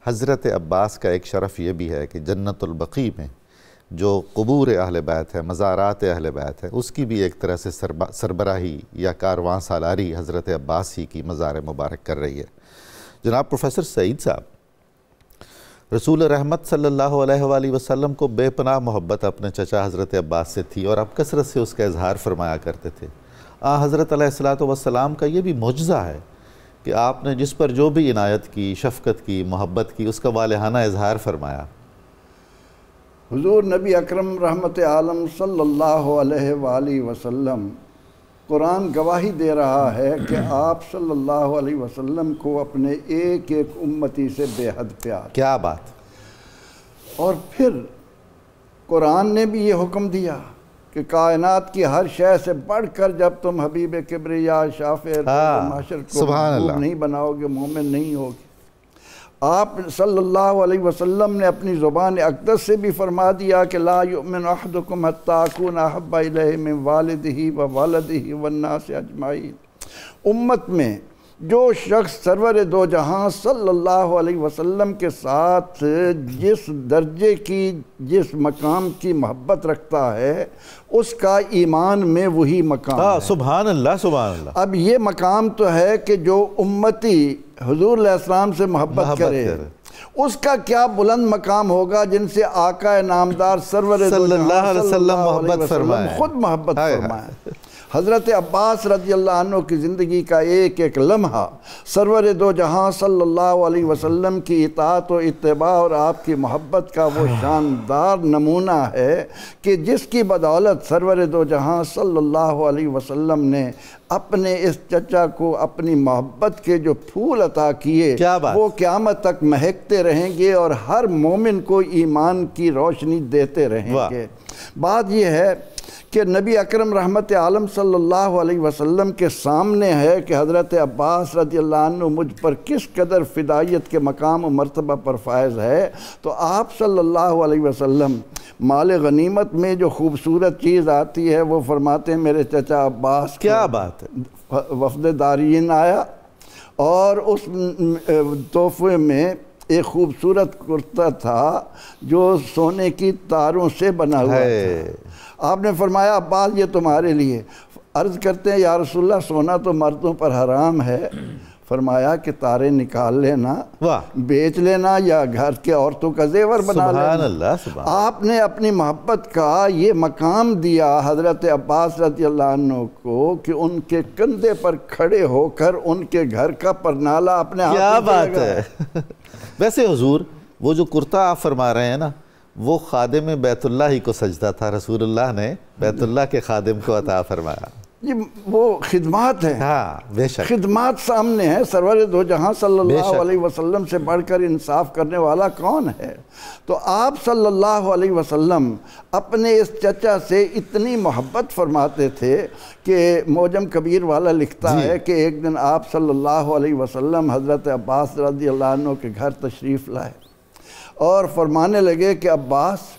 حضرت عباس کا ایک شرف یہ بھی ہے کہ جنت البقیع میں جو قبور اہل بیت ہے، مزارات اہل بیت ہے، اس کی بھی ایک طرح سے سربراہی یا کارواں سالاری حضرت عباس ہی کی مزار مبارک کر رہی ہے۔ جناب پروفیسر سعید صاحب، رسول رحمت صلی اللہ علیہ وآلہ وسلم کو بے پناہ محبت اپنے چچا حضرت عباس سے تھی، اور آپ کثرت سے اس کا اظہار فرمایا کرتے تھے۔ حضرت علیہ السلام کا یہ بھی معجزہ ہے کہ آپ نے جس پر جو بھی عنایت کی، شفقت کی، محبت کی، اس کا والہانہ اظہار فرمایا۔
حضور نبی اکرم رحمت عالم صلی اللہ علیہ وآلہ وسلم، قرآن گواہی دے رہا ہے کہ آپ صلی اللہ علیہ وسلم کو اپنے ایک ایک امتی سے بے حد پیار۔
کیا بات!
اور پھر قرآن نے بھی یہ حکم دیا کہ کائنات کی ہر شے سے بڑھ کر جب تم حبیب کبریا شافع معاشر کو محبوب نہیں بناؤ گے، مومن نہیں ہوگے۔ آپ صلی اللہ علیہ وسلم نے اپنی زبان اقدس سے بھی فرما دیا کہ لا یؤمن احدکم حتی اکون احب الیہ من والدہ وولدہ والناس اجمعین۔ امت میں جو شخص سرور دو جہاں صلی اللہ علیہ وسلم کے ساتھ جس درجے کی، جس مقام کی محبت رکھتا ہے، اس کا ایمان میں وہی مقام ہے۔
سبحان اللہ، سبحان اللہ۔
اب یہ مقام تو ہے کہ جو امتی حضور علیہ السلام سے محبت کرے، اس کا کیا بلند مقام ہوگا جن سے آقا نامدار سرور دو جہاں صلی اللہ علیہ وسلم خود محبت فرمائے۔ حضرت عباس رضی اللہ عنہ کی زندگی کا ایک ایک لمحہ سرور دو جہاں صلی اللہ علیہ وسلم کی اطاعت و اتباع اور آپ کی محبت کا وہ شاندار نمونہ ہے کہ جس کی بدولت سرور دو جہاں صلی اللہ علیہ وسلم نے اپنے اس چچا کو اپنی محبت کے جو پھول عطا کیے، وہ قیامت تک مہکتے رہیں گے اور ہر مومن کو ایمان کی روشنی دیتے رہیں گے۔ بات یہ ہے کہ نبی اکرم رحمت عالم صلی اللہ علیہ وسلم کے سامنے ہے کہ حضرت عباس رضی اللہ عنہ مجھ پر کس قدر فدائیت کے مقام و مرتبہ پر فائز ہے، تو آپ صلی اللہ علیہ وسلم مال غنیمت میں جو خوبصورت چیز آتی ہے وہ فرماتے ہیں میرے چچا عباس، کیا بات ہے، وفد دارین آیا اور اس تحفے میں ایک خوبصورت کرتا تھا جو سونے کی تاروں سے بنا ہوا تھا۔ آپ نے فرمایا عباس یہ تمہارے لیے۔ عرض کرتے ہیں یا رسول اللہ سونا تو مردوں پر حرام ہے۔ فرمایا کہ تارے نکال لینا، بیچ لینا یا گھر کے عورتوں کا زیور بنا لینا۔ آپ نے اپنی محبت کا یہ مقام دیا حضرت عباس رضی اللہ عنہ کو کہ ان کے کندھے پر کھڑے ہو کر ان کے گھر کا پرنالہ اپنے ہاتھ میں لگا۔ کیا بات ہے!
ویسے حضور وہ جو کرتا آپ فرما رہے ہیں نا، وہ خادم بیت اللہ ہی کو سجدہ تھا، رسول اللہ نے بیت اللہ کے خادم کو عطا فرمایا۔
یہ وہ خدمات ہیں،
بے شک
خدمات سامنے ہیں۔ سرور دو جہاں صلی اللہ علیہ وسلم سے بڑھ کر انصاف کرنے والا کون ہے؟ تو آپ صلی اللہ علیہ وسلم اپنے اس چچا سے اتنی محبت فرماتے تھے کہ معجم کبیر والا لکھتا ہے کہ ایک دن آپ صلی اللہ علیہ وسلم حضرت عباس رضی اللہ عنہ کے گھر تشریف لائے اور فرمانے لگے کہ عباس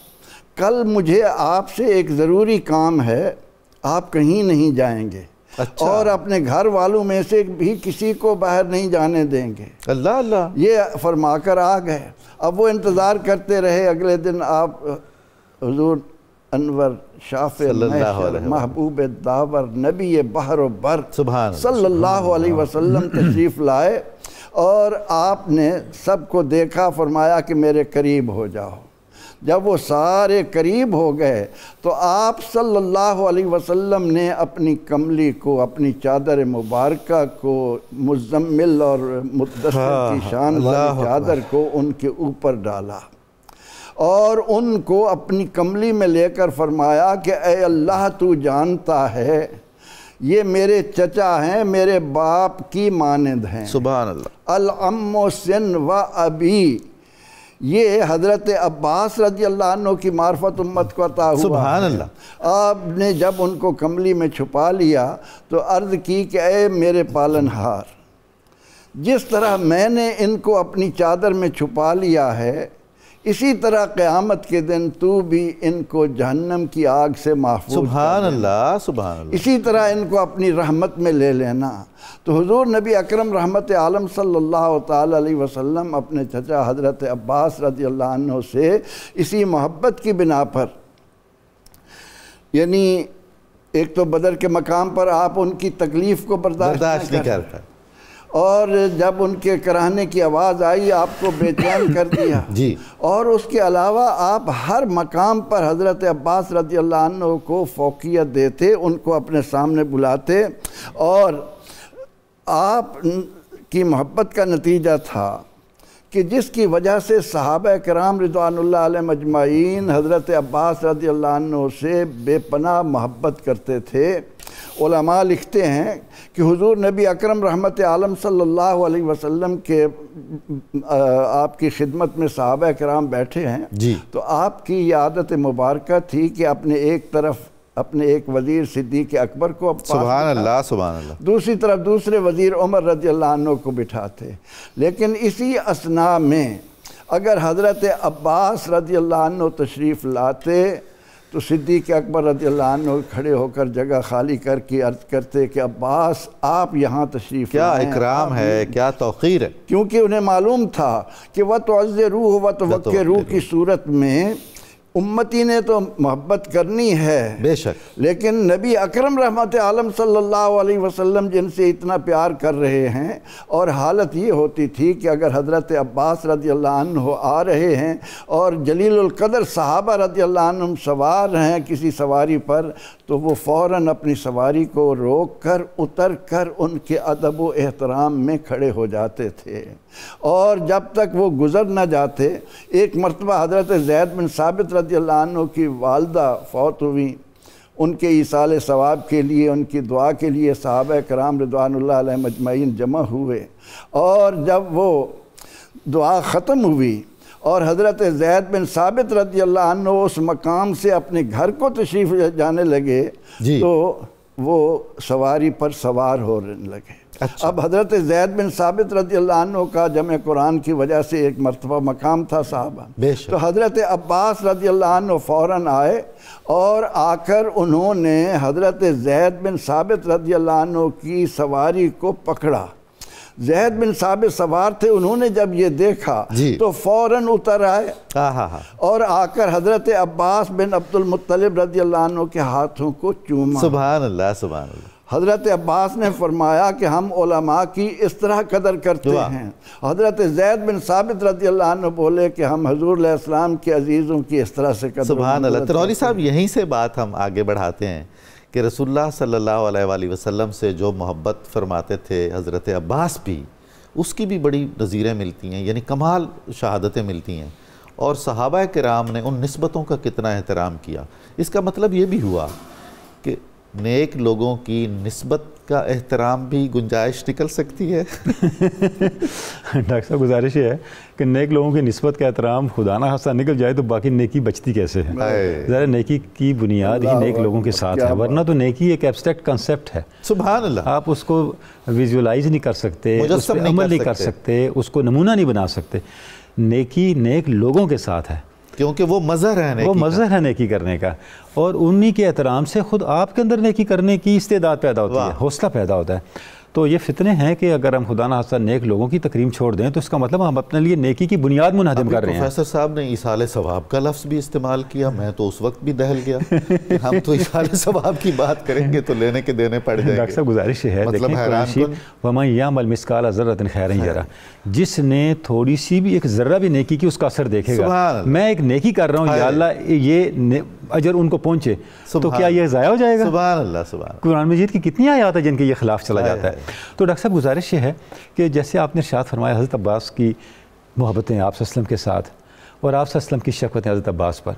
کل مجھے آپ سے ایک ضروری کام ہے، آپ کہیں نہیں جائیں گے، اور اپنے گھر والوں میں سے بھی کسی کو باہر نہیں جانے دیں گے۔
اللہ اللہ،
یہ فرما کر آ گئے۔ اب وہ انتظار کرتے رہے، اگلے دن آپ حضور انور شافع محشر محبوب داور نبی بحر و بر صلی اللہ علیہ وسلم تشریف لائے، اور آپ نے سب کو دیکھا، فرمایا کہ میرے قریب ہو جاؤ۔ جب وہ سارے قریب ہو گئے تو آپ صلی اللہ علیہ وسلم نے اپنی کملی کو، اپنی چادر مبارکہ کو، مزمل اور مدثر کی شان والی چادر کو ان کے اوپر ڈالا، اور ان کو اپنی کملی میں لے کر فرمایا کہ اے اللہ تو جانتا ہے یہ میرے چچا ہیں، میرے باپ کی مانند ہیں، سبحان اللہ، العم سن و ابی، یہ حضرت عباس رضی اللہ عنہ کی معرفت امت کو عطا ہوا۔
سبحان اللہ۔
آپ نے جب ان کو کملی میں چھپا لیا تو عرض کی کہ اے میرے پالنہار، جس طرح میں نے ان کو اپنی چادر میں چھپا لیا ہے، اسی طرح قیامت کے دن تو بھی ان کو جہنم کی آگ سے محفوظ
سبحان اللہ، سبحان اللہ،
اسی طرح ان کو اپنی رحمت میں لے لینا۔ تو حضور نبی اکرم رحمت عالم صلی اللہ تعالی علیہ وسلم اپنے چچا حضرت عباس رضی اللہ عنہ سے اسی محبت کی بنا پر، یعنی ایک تو بدر کے مقام پر آپ ان کی تکلیف کو برداشت نہیں کرتے، اور جب ان کے کراہنے کی آواز آئی آپ کو بے چین کر دیا
جی،
اور اس کے علاوہ آپ ہر مقام پر حضرت عباس رضی اللہ عنہ کو فوقیت دیتے، ان کو اپنے سامنے بلاتے، اور آپ کی محبت کا نتیجہ تھا کہ جس کی وجہ سے صحابہ کرام رضوان اللہ علیہ مجمعین حضرت عباس رضی اللہ عنہ سے بے پناہ محبت کرتے تھے۔ علماء لکھتے ہیں کہ حضور نبی اکرم رحمت عالم صلی اللہ علیہ وسلم کے آپ کی خدمت میں صحابہ کرام بیٹھے ہیں
جی،
تو آپ کی یہ عادت مبارکہ تھی کہ اپنے ایک طرف اپنے ایک وزیر صدیق اکبر کو
سبحان اللہ، سبحان اللہ،
دوسری طرف دوسرے وزیر عمر رضی اللہ عنہ کو بٹھاتے، لیکن اسی اثناء میں اگر حضرت عباس رضی اللہ عنہ تشریف لاتے تو صدیق اکبر رضی اللہ عنہ کھڑے ہو کر جگہ خالی کر کے عرض کرتے کہ عباس آپ یہاں تشریف
کیا اکرام ہے، کیا توقیر ہے،
کیونکہ انہیں معلوم تھا کہ وَتُعَزِّرُوهُ وَتُوَقِّرُوهُ کی صورت میں امتی نے تو محبت کرنی ہے
بے شک،
لیکن نبی اکرم رحمت عالم صلی اللہ علیہ وسلم جن سے اتنا پیار کر رہے ہیں، اور حالت یہ ہوتی تھی کہ اگر حضرت عباس رضی اللہ عنہ آ رہے ہیں اور جلیل القدر صحابہ رضی اللہ عنہم سوار ہیں کسی سواری پر، تو وہ فوراً اپنی سواری کو روک کر اتر کر ان کے ادب و احترام میں کھڑے ہو جاتے تھے، اور جب تک وہ گزر نہ جاتے، ایک مرتبہ حضرت زید بن ثابت رضی اللہ عنہ کی والدہ فوت ہوئی، ان کے ایصال ثواب کے لیے، ان کی دعا کے لیے صحابہ کرام رضوان اللہ علیہ مجمعین جمع ہوئے، اور جب وہ دعا ختم ہوئی اور حضرت زید بن ثابت رضی اللہ عنہ اس مقام سے اپنے گھر کو تشریف جانے لگے تو وہ سواری پر سوار ہونے لگے۔ اب حضرت زید بن ثابت رضی اللہ عنہ کا جمع قرآن کی وجہ سے ایک مرتبہ مقام تھا صحابہ، تو حضرت عباس رضی اللہ عنہ فوراً آئے، اور آ کر انہوں نے حضرت زید بن ثابت رضی اللہ عنہ کی سواری کو پکڑا۔ زید بن ثابت سوار تھے، انہوں نے جب یہ دیکھا تو فوراً اتر آئے اور آ کر حضرت عباس بن عبد المطلب رضی اللہ عنہ کے ہاتھوں کو چوما۔
سبحان اللہ، سبحان اللہ۔
حضرت عباس نے فرمایا کہ ہم علماء کی اس طرح قدر کرتے ہیں۔ حضرت زید بن ثابت رضی اللہ عنہ بولے کہ ہم حضور علیہ السلام کے عزیزوں کی اس طرح سے قدر۔
سبحان اللہ۔ تنوری صاحب، یہیں سے بات ہم آگے بڑھاتے ہیں کہ رسول اللہ صلی اللہ علیہ وآلہ وسلم سے جو محبت فرماتے تھے حضرت عباس بھی، اس کی بھی بڑی نظیریں ملتی ہیں، یعنی کمال شہادتیں ملتی ہیں، اور صحابہ کرام نے ان نسبتوں کا کتنا احترام کیا۔ اس کا مطلب یہ بھی ہوا کہ نیک لوگوں کی نسبت کا احترام بھی گنجائش نکل سکتی ہے۔
ڈاکٹر صاحب، گزارش یہ ہے کہ نیک لوگوں کی نسبت کا احترام خدا نہ خواستہ نکل جائے تو باقی نیکی بچتی کیسے ہے؟ ظاہر نیکی کی بنیاد ہی نیک لوگوں کے ساتھ ہے، ورنہ تو نیکی ایک ایبسٹریکٹ کنسیپٹ ہے۔
سبحان اللہ۔
آپ اس کو ویژولائز نہیں کر سکتے، اس پہ عمل نہیں کر سکتے، اس کو نمونہ نہیں بنا سکتے۔ نیکی نیک لوگوں کے ساتھ ہے،
کیونکہ وہ مظہر ہے
وہ مظہر ہے نیکی کرنے کا، اور انہی کے احترام سے خود آپ کے اندر نیکی کرنے کی استعداد پیدا ہوتی ہے، حوصلہ پیدا ہوتا ہے۔ تو یہ فتنے ہیں کہ اگر ہم خدا نخواستہ نیک لوگوں کی تکریم چھوڑ دیں تو اس کا مطلب ہم اپنے لیے نیکی کی بنیاد منہدم کر رہے ہیں۔
پروفیسر صاحب نے ایصال ثواب کا لفظ بھی استعمال کیا، میں تو اس وقت بھی دہل گیا کہ ہم تو ایصال ثواب کی بات کریں گے تو لینے کے دینے پڑ جائیں گے۔
ڈاکٹر صاحب گزارش ہے، دیکھیں قرآن شریف وَمَن يَعْمَلْ مِثْقَالَ ذَرَّةٍ خَيْرًا يَرَهُ، جس نے تھوڑی سی بھی ایک ذرہ بھی نیکی کی اس کا اثر دیکھے گا۔ میں ایک نیکی کر رہا ہوں، یا اللہ یہ اجر ان کو پہنچے تو کیا یہ ضائع ہو جائے گا؟
سبحان اللہ، سبحان اللہ۔
قرآن مجید کی کتنی آیات ہیں جن کے یہ خلاف چلا جاتا ہے۔ تو ڈاکٹر صاحب گزارش یہ ہے کہ جیسے آپ نے ارشاد فرمایا حضرت عباس کی محبتیں آپ صلی اللہ علیہ وسلم کے ساتھ، اور آپ صلی اللہ علیہ وسلم کی شفقتیں حضرت عباس پر،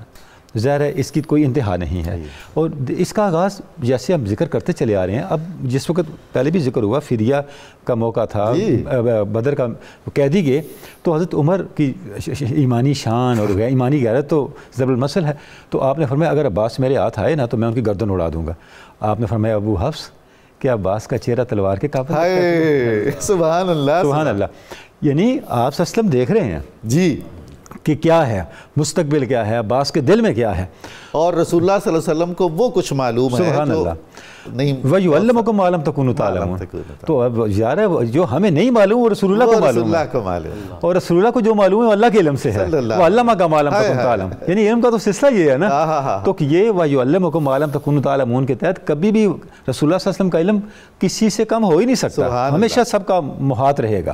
ظاہر ہے اس کی کوئی انتہا نہیں ہے، اور اس کا آغاز جیسے ہم ذکر کرتے چلے آ رہے ہیں۔ اب جس وقت پہلے بھی ذکر ہوا فدیہ کا موقع تھا، بدر کا قیدی گئے، تو حضرت عمر کی ایمانی شان اور ایمانی غیرت تو ضرب المثل ہے، تو آپ نے فرمایا اگر عباس میرے ہاتھ آئے نا تو میں ان کی گردن اڑا دوں گا۔ آپ نے فرمایا ابو حفص کہ عباس کا چہرہ تلوار کے قابل ہے۔
سبحان اللہ،
سبحان اللہ۔ یعنی آپ صلی اللہ علیہ وسلم دیکھ رہے ہیں
جی
کہ کیا ہے مستقبل، کیا ہے عباس کے دل میں کیا ہے،
اور رسول اللہ صلی اللہ علیہ وسلم کو وہ کچھ معلوم ہے
سبحان
جو
اللہ،
نہیں
وَيُعَلِّمُكُم مَا لَمْ تَكُونُوا تَعْلَمُونَ۔ تو اب یار جو ہمیں نہیں معلوم وہ رسول اللہ کو معلوم ہے، اور رسول اللہ کو جو معلوم ہے اللہ کے علم سے ہے۔ وَعَلَّمَكَ مَا لَمْ تَكُن تَعْلَمُ، یعنی علم کا تو سلسلہ یہ ہے نا۔ تو یہ وَيُعَلِّمُكُم مَا لَمْ تَكُونُوا تَعْلَمُونَ کے تحت کبھی بھی رسول اللہ صلی اللہ علیہ وسلم کا علم کسی سے کم ہو ہی نہیں سکتا، ہمیشہ سب کا محاط رہے گا،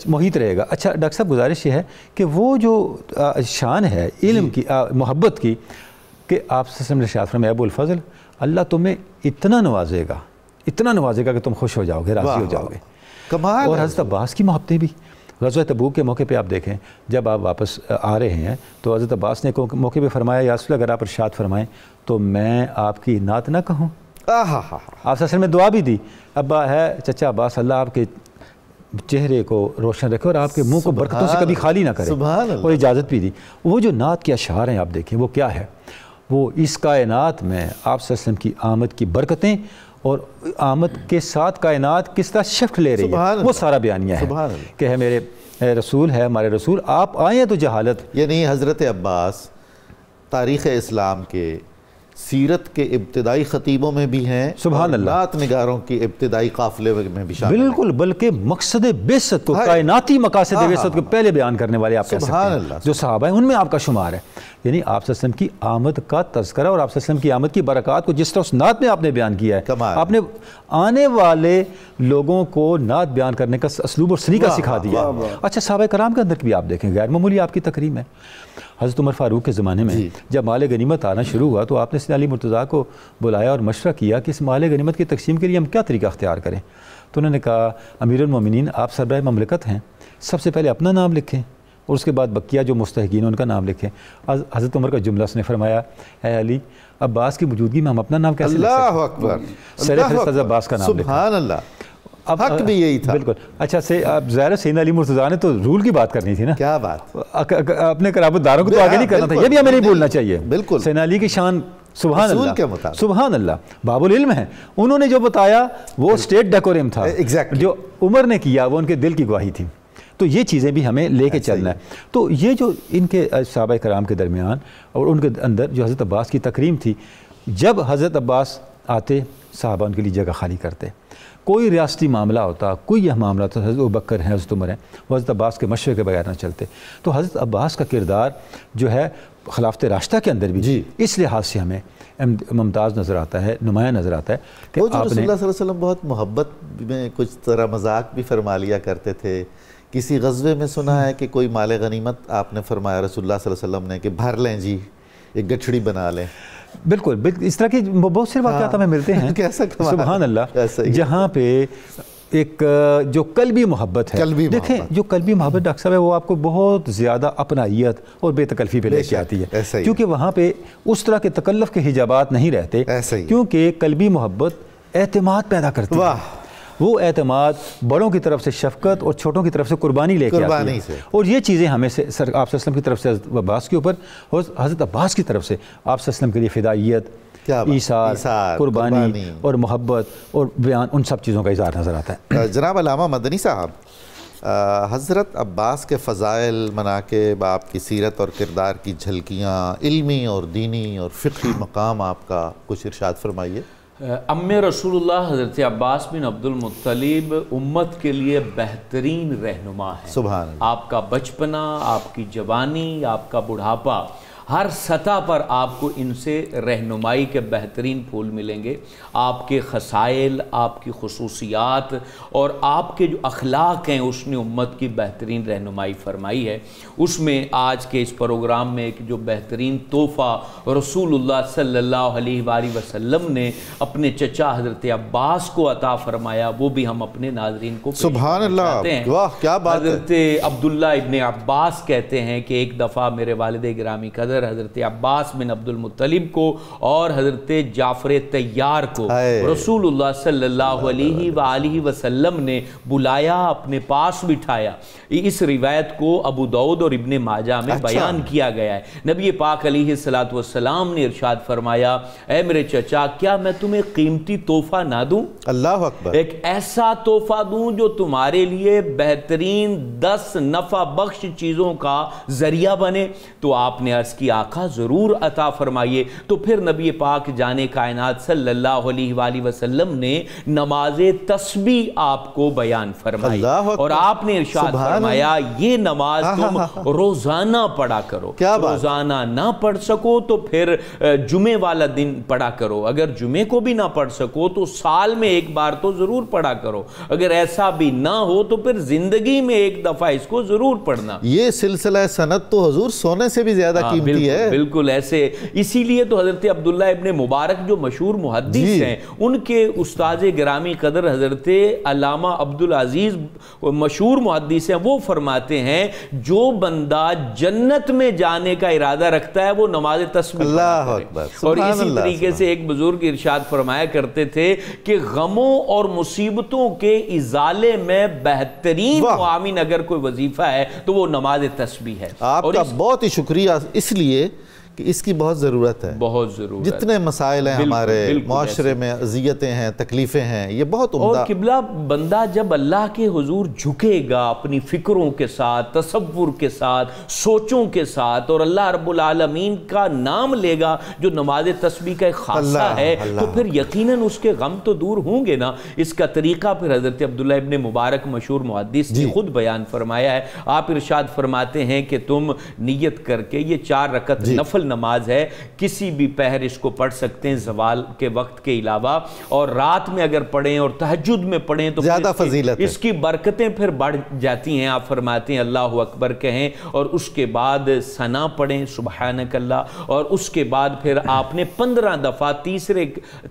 محیط رہے گا۔ اچھا ڈاکٹر صاحب گزارش یہ ہے کہ وہ جو شان ہے علم کی، محبت کی، کہ آپ صلی اللہ علیہ وسلم نے ارشاد فرمایا ابو الفضل اللہ تمہیں اتنا نوازے گا کہ تم خوش ہو جاؤ گے، راضی ہو جاؤ گے۔
کمال۔
اور حضرت عباس کی محبتیں بھی، غزوہ تبوک کے موقع پہ آپ دیکھیں جب آپ واپس آ رہے ہیں تو حضرت عباس نے موقع پہ فرمایا یا رسول اللہ اگر آپ ارشاد فرمائیں تو میں آپ کی نعت نہ کہوں۔ آپ صلی اللہ علیہ وسلم نے دعا بھی دی، ابا ہے چچا عباس اللہ آپ کے چہرے کو روشن رکھے اور آپ کے منہ کو برکتوں سے کبھی خالی نہ کرے، اور اجازت بھی دی۔ وہ جو نعت کے اشعار ہیں آپ دیکھیں وہ کیا ہے، وہ اس کائنات میں آپ صلی اللہ علیہ وسلم کی آمد کی برکتیں اور آمد کے ساتھ کائنات کس طرح شفٹ لے رہی ہے وہ سارا بیانیہ ہے کہ ہے میرے رسول ہے ہمارے رسول، آپ آئے ہیں تو جہالت۔
یعنی حضرت عباس تاریخ اسلام کے سیرت کے ابتدائی خطیبوں میں بھی ہیں،
سبحان اللہ،
نعت نگاروں کی ابتدائی قافلے میں بھی شامل ہیں،
بالکل، بلکہ مقصد بعثت کو، کائناتی مقاصد بعثت کو پہلے بیان کرنے والے آپ کہہ سکتے ہیں، جو صحابہ ہیں ان میں آپ کا شمار ہے۔ یعنی آپ صلی اللہ علیہ وسلم کی آمد کا تذکرہ اور آپ صلی اللہ علیہ وسلم کی آمد کی برکات کو جس طرح اس نعت میں آپ نے بیان کیا ہے، آپ نے آنے والے لوگوں کو نعت بیان کرنے کا اسلوب اور سلیقہ سکھا دیا۔ اچھا صحابہ کرام کے اندر بھی آپ دیکھیں غیر معمولی آپ کی تکریم ہے۔ حضرت عمر فاروق کے زمانے میں جب مال غنیمت آنا شروع ہوا تو آپ نے سیدنا علی مرتضیٰ کو بلایا اور مشورہ کیا کہ اس مال غنیمت کی تقسیم کے لیے ہم کیا طریقہ اختیار کریں۔ تو انہوں نے کہا امیر المومنین آپ سربراہ مملکت ہیں، سب سے پہلے اپنا نام لکھیں اور اس کے بعد بقیہ جو مستحقین ان کا نام لکھیں۔ حضرت عمر کا جملہ اس نے فرمایا اے علی عباس کی موجودگی میں ہم اپنا نام کیسے لکھ سکتے ہیں؟
اللہ اکبر،
سر فہرست عباس کا نام لکھا۔
سبحان اللہ، حق بھی یہی تھا۔
بالکل۔ اچھا اب ظاہر سیدنا علی مرتضیٰ نے تو رول کی بات کرنی تھی نا،
کیا بات،
اپنے قرابت داروں کو تو آگے نہیں کرنا تھا، یہ بھی ہمیں نہیں بھولنا چاہیے۔
بالکل،
سیدنا علی کی شان سبحان اللہ، سبحان اللہ، باب العلم ہے، انہوں نے جو بتایا وہ اسٹیٹ ڈیکورم تھا، جو عمر نے کیا وہ ان کے دل کی گواہی تھی۔ تو یہ چیزیں بھی ہمیں لے کے چلنا ہے۔ تو یہ جو ان کے صحابہ کرام کے درمیان اور ان کے اندر جو حضرت عباس کی تکریم تھی، جب حضرت عباس آتے صحابہ ان کے لیے جگہ خالی کرتے، کوئی ریاستی معاملہ ہوتا، کوئی یہ معاملہ ہوتا، حضرت ابوبکر ہیں، حضرت عمر ہیں، وہ حضرت عباس کے مشورے کے بغیر نہ چلتے۔ تو حضرت عباس کا کردار جو ہے خلافت راشدہ کے اندر بھی اس لحاظ سے ہمیں ممتاز نظر آتا ہے، نمایاں نظر آتا ہے کہ
وہ جو رسول اللہ صلی اللہ علیہ وسلم بہت محبت میں کچھ طرح مذاق بھی فرما لیا کرتے تھے۔ کسی غزوے میں سنا ہے کہ کوئی مال غنیمت آپ نے فرمایا رسول اللہ صلی اللہ علیہ وسلم نے کہ بھر لیں جی، ایک گٹھڑی بنا لیں۔
بالکل، اس طرح کی بہت سے واقعات ہمیں ملتے ہیں، سبحان اللہ، جہاں پہ ایک جو قلبی محبت ہے، دیکھیں جو قلبی محبت ڈاکٹر صاحب ہے وہ آپ کو بہت زیادہ اپنائیت اور بے تکلفی پہ لے کے آتی ہے، کیونکہ وہاں پہ اس طرح کے تکلف کے حجابات نہیں رہتے، کیونکہ قلبی محبت اعتماد پیدا کرتی ہے۔ وہ اعتماد بڑوں کی طرف سے شفقت اور چھوٹوں کی طرف سے قربانی لے کے آتی ہے، اور یہ چیزیں ہمیں سے آپ صلی اللہ علیہ وسلم کی طرف سے حضرت عباس کے اوپر اور حضرت عباس کی طرف سے آپ صلی اللہ علیہ وسلم کے لیے فدائیت، ایثار، قربانی اور محبت اور بیان، ان سب چیزوں کا اظہار نظر آتا ہے۔
جناب علامہ مدنی صاحب، حضرت عباس کے فضائل، مناقب، آپ کی سیرت اور کردار کی جھلکیاں، علمی اور دینی اور فقہی مقام آپ کا کچھ ارشاد فرمائیے۔
رسول اللہ حضرت عباس بن عبد المطلب امت کے لیے بہترین رہنما ہے۔
سبحان اللہ۔
آپ کا بچپنا، آپ کی جوانی، آپ کا بڑھاپا، ہر سطح پر آپ کو ان سے رہنمائی کے بہترین پھول ملیں گے۔ آپ کے خصائل، آپ کی خصوصیات اور آپ کے جو اخلاق ہیں اس نے امت کی بہترین رہنمائی فرمائی ہے۔ اس میں آج کے اس پروگرام میں ایک جو بہترین تحفہ رسول اللہ صلی اللہ علیہ وآلہ وسلم نے اپنے چچا حضرت عباس کو عطا فرمایا، وہ بھی ہم اپنے ناظرین کو
سبحان اللہ، واہ کیا بات ہے۔
حضرت عبداللہ ابن عباس کہتے ہیں کہ ایک دفعہ میرے والد گرامی قدر حضرت عباس بن عبد المطلب کو اور حضرت جعفر طیار کو رسول اللہ صلی اللہ علیہ وآلہ وسلم نے بلایا، اپنے پاس بٹھایا۔ اس روایت کو ابو داؤد اور ابن ماجہ میں بیان کیا گیا ہے۔ نبی پاک علیہ السلام نے ارشاد فرمایا، اے میرے چچا، کیا میں تمہیں قیمتی تحفہ نہ دوں؟
اللہ اکبر۔
ایک ایسا تحفہ دوں جو تمہارے لیے بہترین 10 نفع بخش چیزوں کا ذریعہ بنے؟ تو آپ نے عرض کی، آقا ضرور عطا فرمائیے۔ تو پھر نبی پاک جانے کائنات صلی اللہ علیہ وآلہ وسلم نے نماز تسبیح آپ کو بیان فرمائی، اور آپ نے ارشاد فرمایا یہ نماز تم روزانہ پڑھا کرو۔ روزانہ نہ پڑھ سکو تو پھر جمعے والا دن پڑھا کرو، اگر جمعے کو بھی نہ پڑھ سکو تو سال میں ایک بار تو ضرور پڑھا کرو، اگر ایسا بھی نہ ہو تو پھر زندگی میں ایک دفعہ اس کو ضرور پڑھنا۔
یہ سلسلہ سند تو حضور سونے سے بھی زیادہ قیمتی ہے۔
بالکل ایسے، اسی لیے تو حضرت عبداللہ ابن مبارک جو مشہور محدث ہیں، ان کے استاد گرامی قدر حضرت علامہ عبدالعزیز مشہور محدث ہیں، وہ فرماتے ہیں جو بندہ جنت میں جانے کا ارادہ رکھتا ہے وہ نماز تسبیح پڑھتا ہے۔ اور اسی طریقے سے ایک بزرگ ارشاد فرمایا کرتے تھے کہ غموں اور مصیبتوں کے ازالے میں بہترین معاون اگر کوئی وظیفہ ہے تو وہ نماز تسبیح ہے۔
آپ کا بہت ہی شکریہ، اس لیے کہ اس کی بہت ضرورت ہے،
بہت ضرورت۔
جتنے مسائل ہیں ہمارے معاشرے میں، اذیتیں ہیں، تکلیفیں ہیں، یہ بہت عمدہ۔
اور قبلہ بندہ جب اللہ کے حضور جھکے گا اپنی فکروں کے ساتھ، تصور کے ساتھ، سوچوں کے ساتھ، اور اللہ رب العالمین کا نام لے گا جو نماز تسبیح کا ایک خاصہ ہے، تو پھر یقیناً اس کے غم تو دور ہوں گے نا۔ اس کا طریقہ پھر حضرت عبداللہ ابن مبارک مشہور محدث نے خود بیان فرمایا ہے۔ آپ ارشاد فرماتے ہیں کہ تم نیت کر کے، یہ 4 رکعت نفل نماز ہے، کسی بھی پہر اس کو پڑھ سکتے ہیں زوال کے وقت کے علاوہ، اور رات میں اگر پڑھیں اور تہجد میں پڑھیں تو
زیادہ فضیلت ہے،
اس کی برکتیں پھر بڑھ جاتی ہیں۔ آپ فرماتے ہیں اللہ اکبر کہیں اور اس کے بعد ثنا پڑھیں سبحانک اللہ، اور اس کے بعد پھر آپ نے 15 دفعہ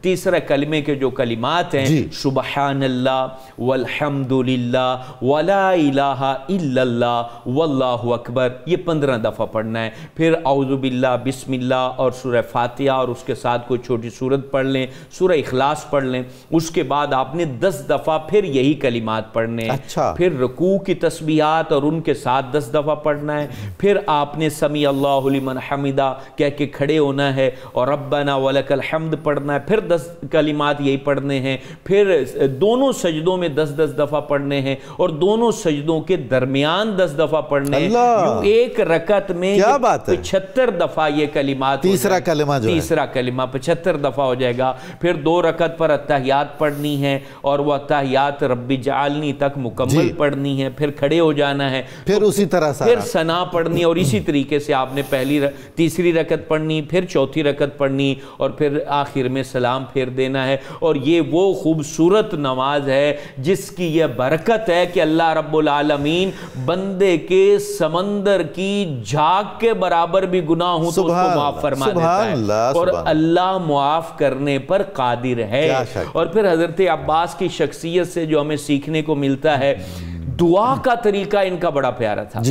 تیسرے کلمے کے جو کلمات ہیں، سبحان اللہ والحمد للہ ولا الہ الا اللہ واللہ اکبر، یہ 15 دفعہ پڑھنا ہے۔ پھر اعوذ باللہ، بسم اللہ اور سورہ فاتحہ، اور اس کے ساتھ کوئی چھوٹی سورت پڑھ لیں، سورہ اخلاص پڑھ لیں۔ اس کے بعد آپ نے 10 دفعہ پھر یہی کلمات پڑھنے ہیں۔ پھر رکوع کی تسبیحات اور ان کے ساتھ 10 دفعہ پڑھنا ہے۔ پھر آپ نے سمیع اللہ لمن حمدہ کہہ کے کھڑے ہونا ہے اور ربنا ولک الحمد پڑھنا ہے۔ پھر 10 کلمات یہی پڑھنے ہیں۔ پھر دونوں سجدوں میں 10 دفعہ پڑھنے ہیں، اور دونوں سجدوں کے درمیان 10 دفعہ پڑھنے ہیں۔ یوں ایک رکعت میں 75 دفعہ یہ کلمات، تیسرا کلمہ 75 دفعہ ہو جائے گا۔ پھر 2 رکعت پر اتحیات پڑھنی ہے، اور وہ اتحیات رب جعلنی تک مکمل پڑھنی ہے۔ پھر کھڑے ہو جانا ہے، پھر اسی طرح پھر ثنا پڑھنی، اور اسی طریقے سے آپ نے تیسری رکعت پڑھنی، پھر چوتھی رکعت پڑھنی، اور پھر آخر میں سلام پھیر دینا ہے۔ اور یہ وہ خوبصورت نماز ہے جس کی یہ برکت ہے کہ اللہ رب العالمین بندے کے سمندر کی جھاگ کے برابر بھی گناہ ہوں تو اس کو معاف فرما دیتا ہے، اور اللہ معاف کرنے پر قادر ہے۔ اور پھر حضرت عباس کی شخصیت سے جو ہمیں سیکھنے کو ملتا ہے، دعا کا طریقہ ان کا بڑا پیارا تھا۔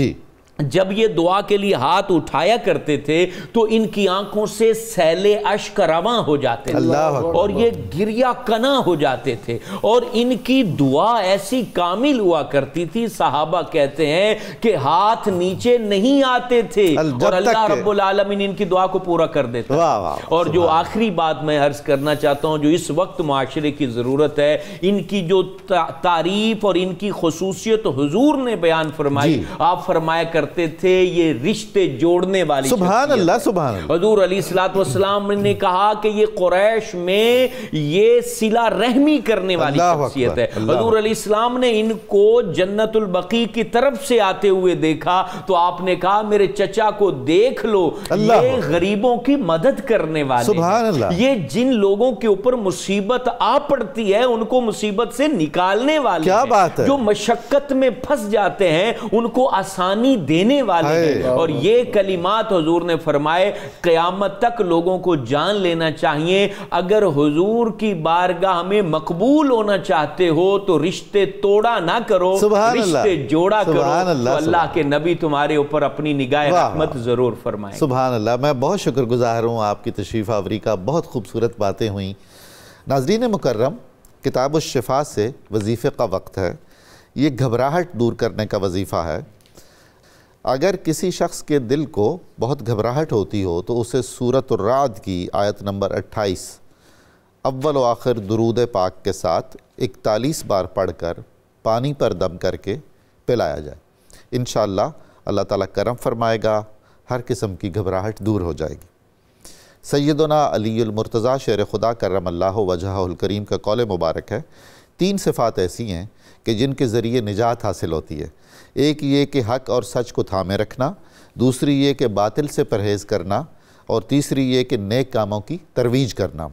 جب یہ دعا کے لیے ہاتھ اٹھایا کرتے تھے تو ان کی آنکھوں سے سیل اشک رواں ہو جاتے تھے اور یہ گریہ کنا ہو جاتے تھے، اور ان کی دعا ایسی کامل ہوا کرتی تھی، صحابہ کہتے ہیں کہ ہاتھ نیچے نہیں آتے تھے اور اللہ رب العالمین ان کی دعا کو پورا کر دیتا تھا۔ اور جو آخری بات میں عرض کرنا چاہتا ہوں جو اس وقت معاشرے کی ضرورت ہے، ان کی جو تعریف اور ان کی خصوصیت حضور نے بیان فرمائی، آپ فرمایا کرتے تھے یہ رشتے جوڑنے والی
سبحان اللہ سبحان اللہ۔
حضور علیہ السلام نے کہا کہ یہ قریش میں یہ صلہ رحمی کرنے والی شخصیت ہے۔ حضور علیہ السلام نے ان کو جنت البقیع کی طرف سے آتے ہوئے دیکھا تو آپ نے کہا میرے چچا کو دیکھ لو، یہ غریبوں کی مدد کرنے والے ہیں، یہ جن لوگوں کے اوپر مصیبت آ پڑتی ہے ان کو مصیبت سے نکالنے والے ہیں، جو مشقت میں پھنس جاتے ہیں ان کو آسانی دینے والے ہیں۔ اور یہ کلمات حضور نے فرمائے قیامت تک لوگوں کو جان لینا چاہیے، اگر حضور کی بارگاہ میں مقبول ہونا چاہتے ہو تو رشتے توڑا نہ کرو، رشتے جوڑا کرو، تو اللہ کے نبی تمہارے اوپر اپنی نگاہ رحمت ضرور فرمائیں۔
سبحان اللہ، میں بہت شکر گزار ہوں آپ کی تشریف آوری کا، بہت خوبصورت باتیں ہوئیں۔ ناظرین مکرم، کتاب الشفا سے وظیفے کا وقت ہے، یہ گھبراہٹ دور کرنے کا وظیفہ ہے۔ اگر کسی شخص کے دل کو بہت گھبراہٹ ہوتی ہو تو اسے سورۃ الرعد کی آیت نمبر 28 اول و آخر درود پاک کے ساتھ 41 بار پڑھ کر پانی پر دم کر کے پلایا جائے، انشاءاللہ اللہ تعالیٰ کرم فرمائے گا، ہر قسم کی گھبراہٹ دور ہو جائے گی۔ سیدنا علی المرتضیٰ شیر خدا کرم اللہ وجہہ الکریم کا قول مبارک ہے، 3 صفات ایسی ہیں کہ جن کے ذریعے نجات حاصل ہوتی ہے۔ ایک یہ کہ حق اور سچ کو تھامے رکھنا، دوسری یہ کہ باطل سے پرہیز کرنا، اور تیسری یہ کہ نیک کاموں کی ترویج کرنا۔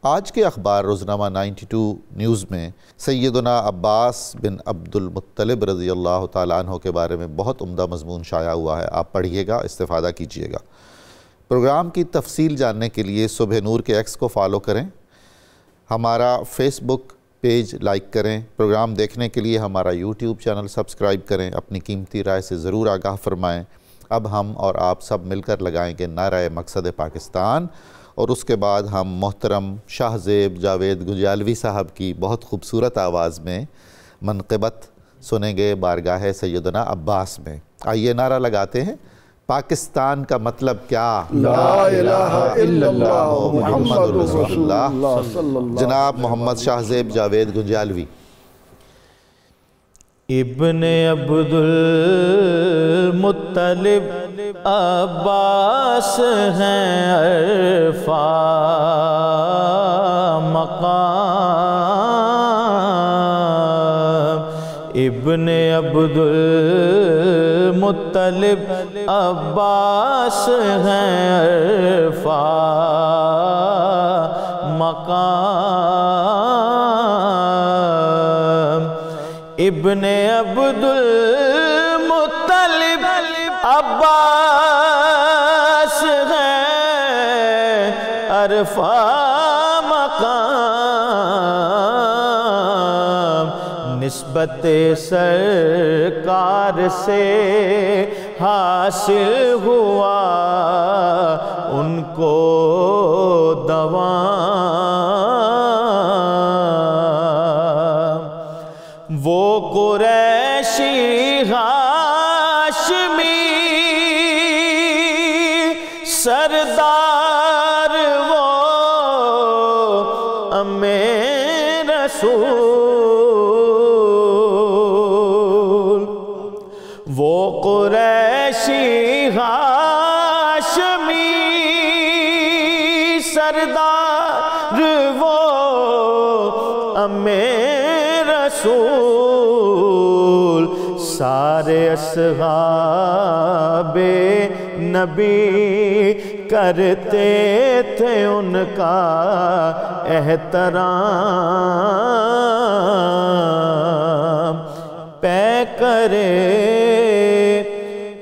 آج کے اخبار روزنامہ 92 نیوز میں سیدنا عباس بن عبد المطلب رضی اللہ تعالیٰ عنہ کے بارے میں بہت عمدہ مضمون شائع ہوا ہے، آپ پڑھیے گا، استفادہ کیجیے گا۔ پروگرام کی تفصیل جاننے کے لیے صبح نور کے ایکس کو فالو کریں، ہمارا فیس بک پیج لائک کریں، پروگرام دیکھنے کے لیے ہمارا یوٹیوب چینل سبسکرائب کریں، اپنی قیمتی رائے سے ضرور آگاہ فرمائیں۔ اب ہم اور آپ سب مل کر لگائیں گے نعرہ مقصد پاکستان، اور اس کے بعد ہم محترم شاہ زیب جاوید گنجالوی صاحب کی بہت خوبصورت آواز میں منقبت سنیں گے بارگاہ سیدنا عباس میں۔ آئیے نعرہ لگاتے ہیں، پاکستان کا مطلب کیا؟
لا الہ الا اللہ محمد رسول اللہ۔
جناب محمد شاہ زیب جاوید گنجالوی۔
ابن عبد المطلب عباس ہیں عرفہ مقام، ابن عبد المطلب عباس ہیں عرفہ مقام، ابن عبد المطلب عباس ہیں عرفہ مقام، نسبت سرکار سے حاصل ہوا ان کو دوام، وہ قریشی ہاشمی سردار، وہ ام رسول، وہ قریشی ہاشمی سردار، وہ ام رسول، سارے اصحاب نبی کرتے تھے ان کا احترام، پے کرے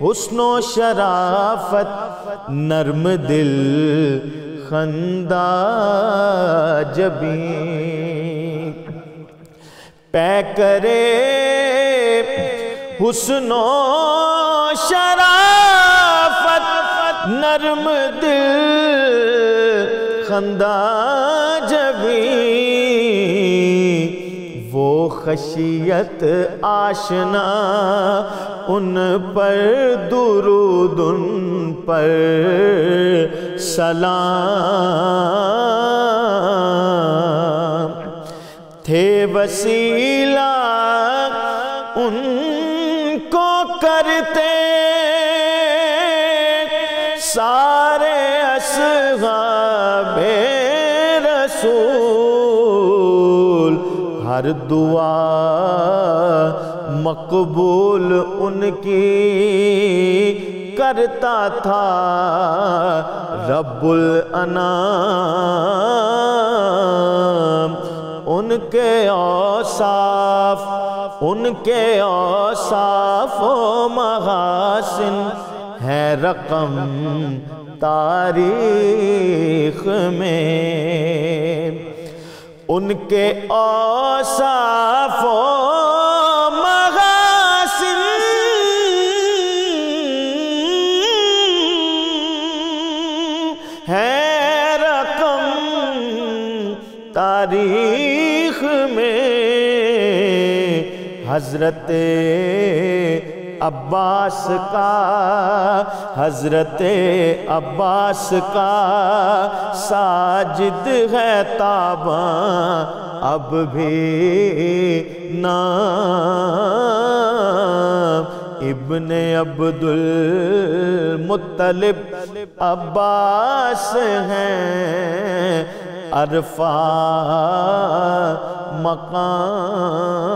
حسن و شرافت نرم دل خندہ جبیں، پے کرے حسن و شرافت نرم دل خندہ جبیں وہ خشیت آشنا ان پر درود ان پر سلام تھے وسیلہ ان کو کرتے سارے اصحاب رسول ہر دعا مقبول ان کی کرتا تھا رب الانام ان کے اوصاف و محاسن ہے رقم تاریخ میں ان کے اوصاف و محاسن ہے رقم تاریخ میں حضرت عباس کا ساجد ہے تاباں اب بھی نام ابن عبد المطلب عباس ہیں عرفہ مقام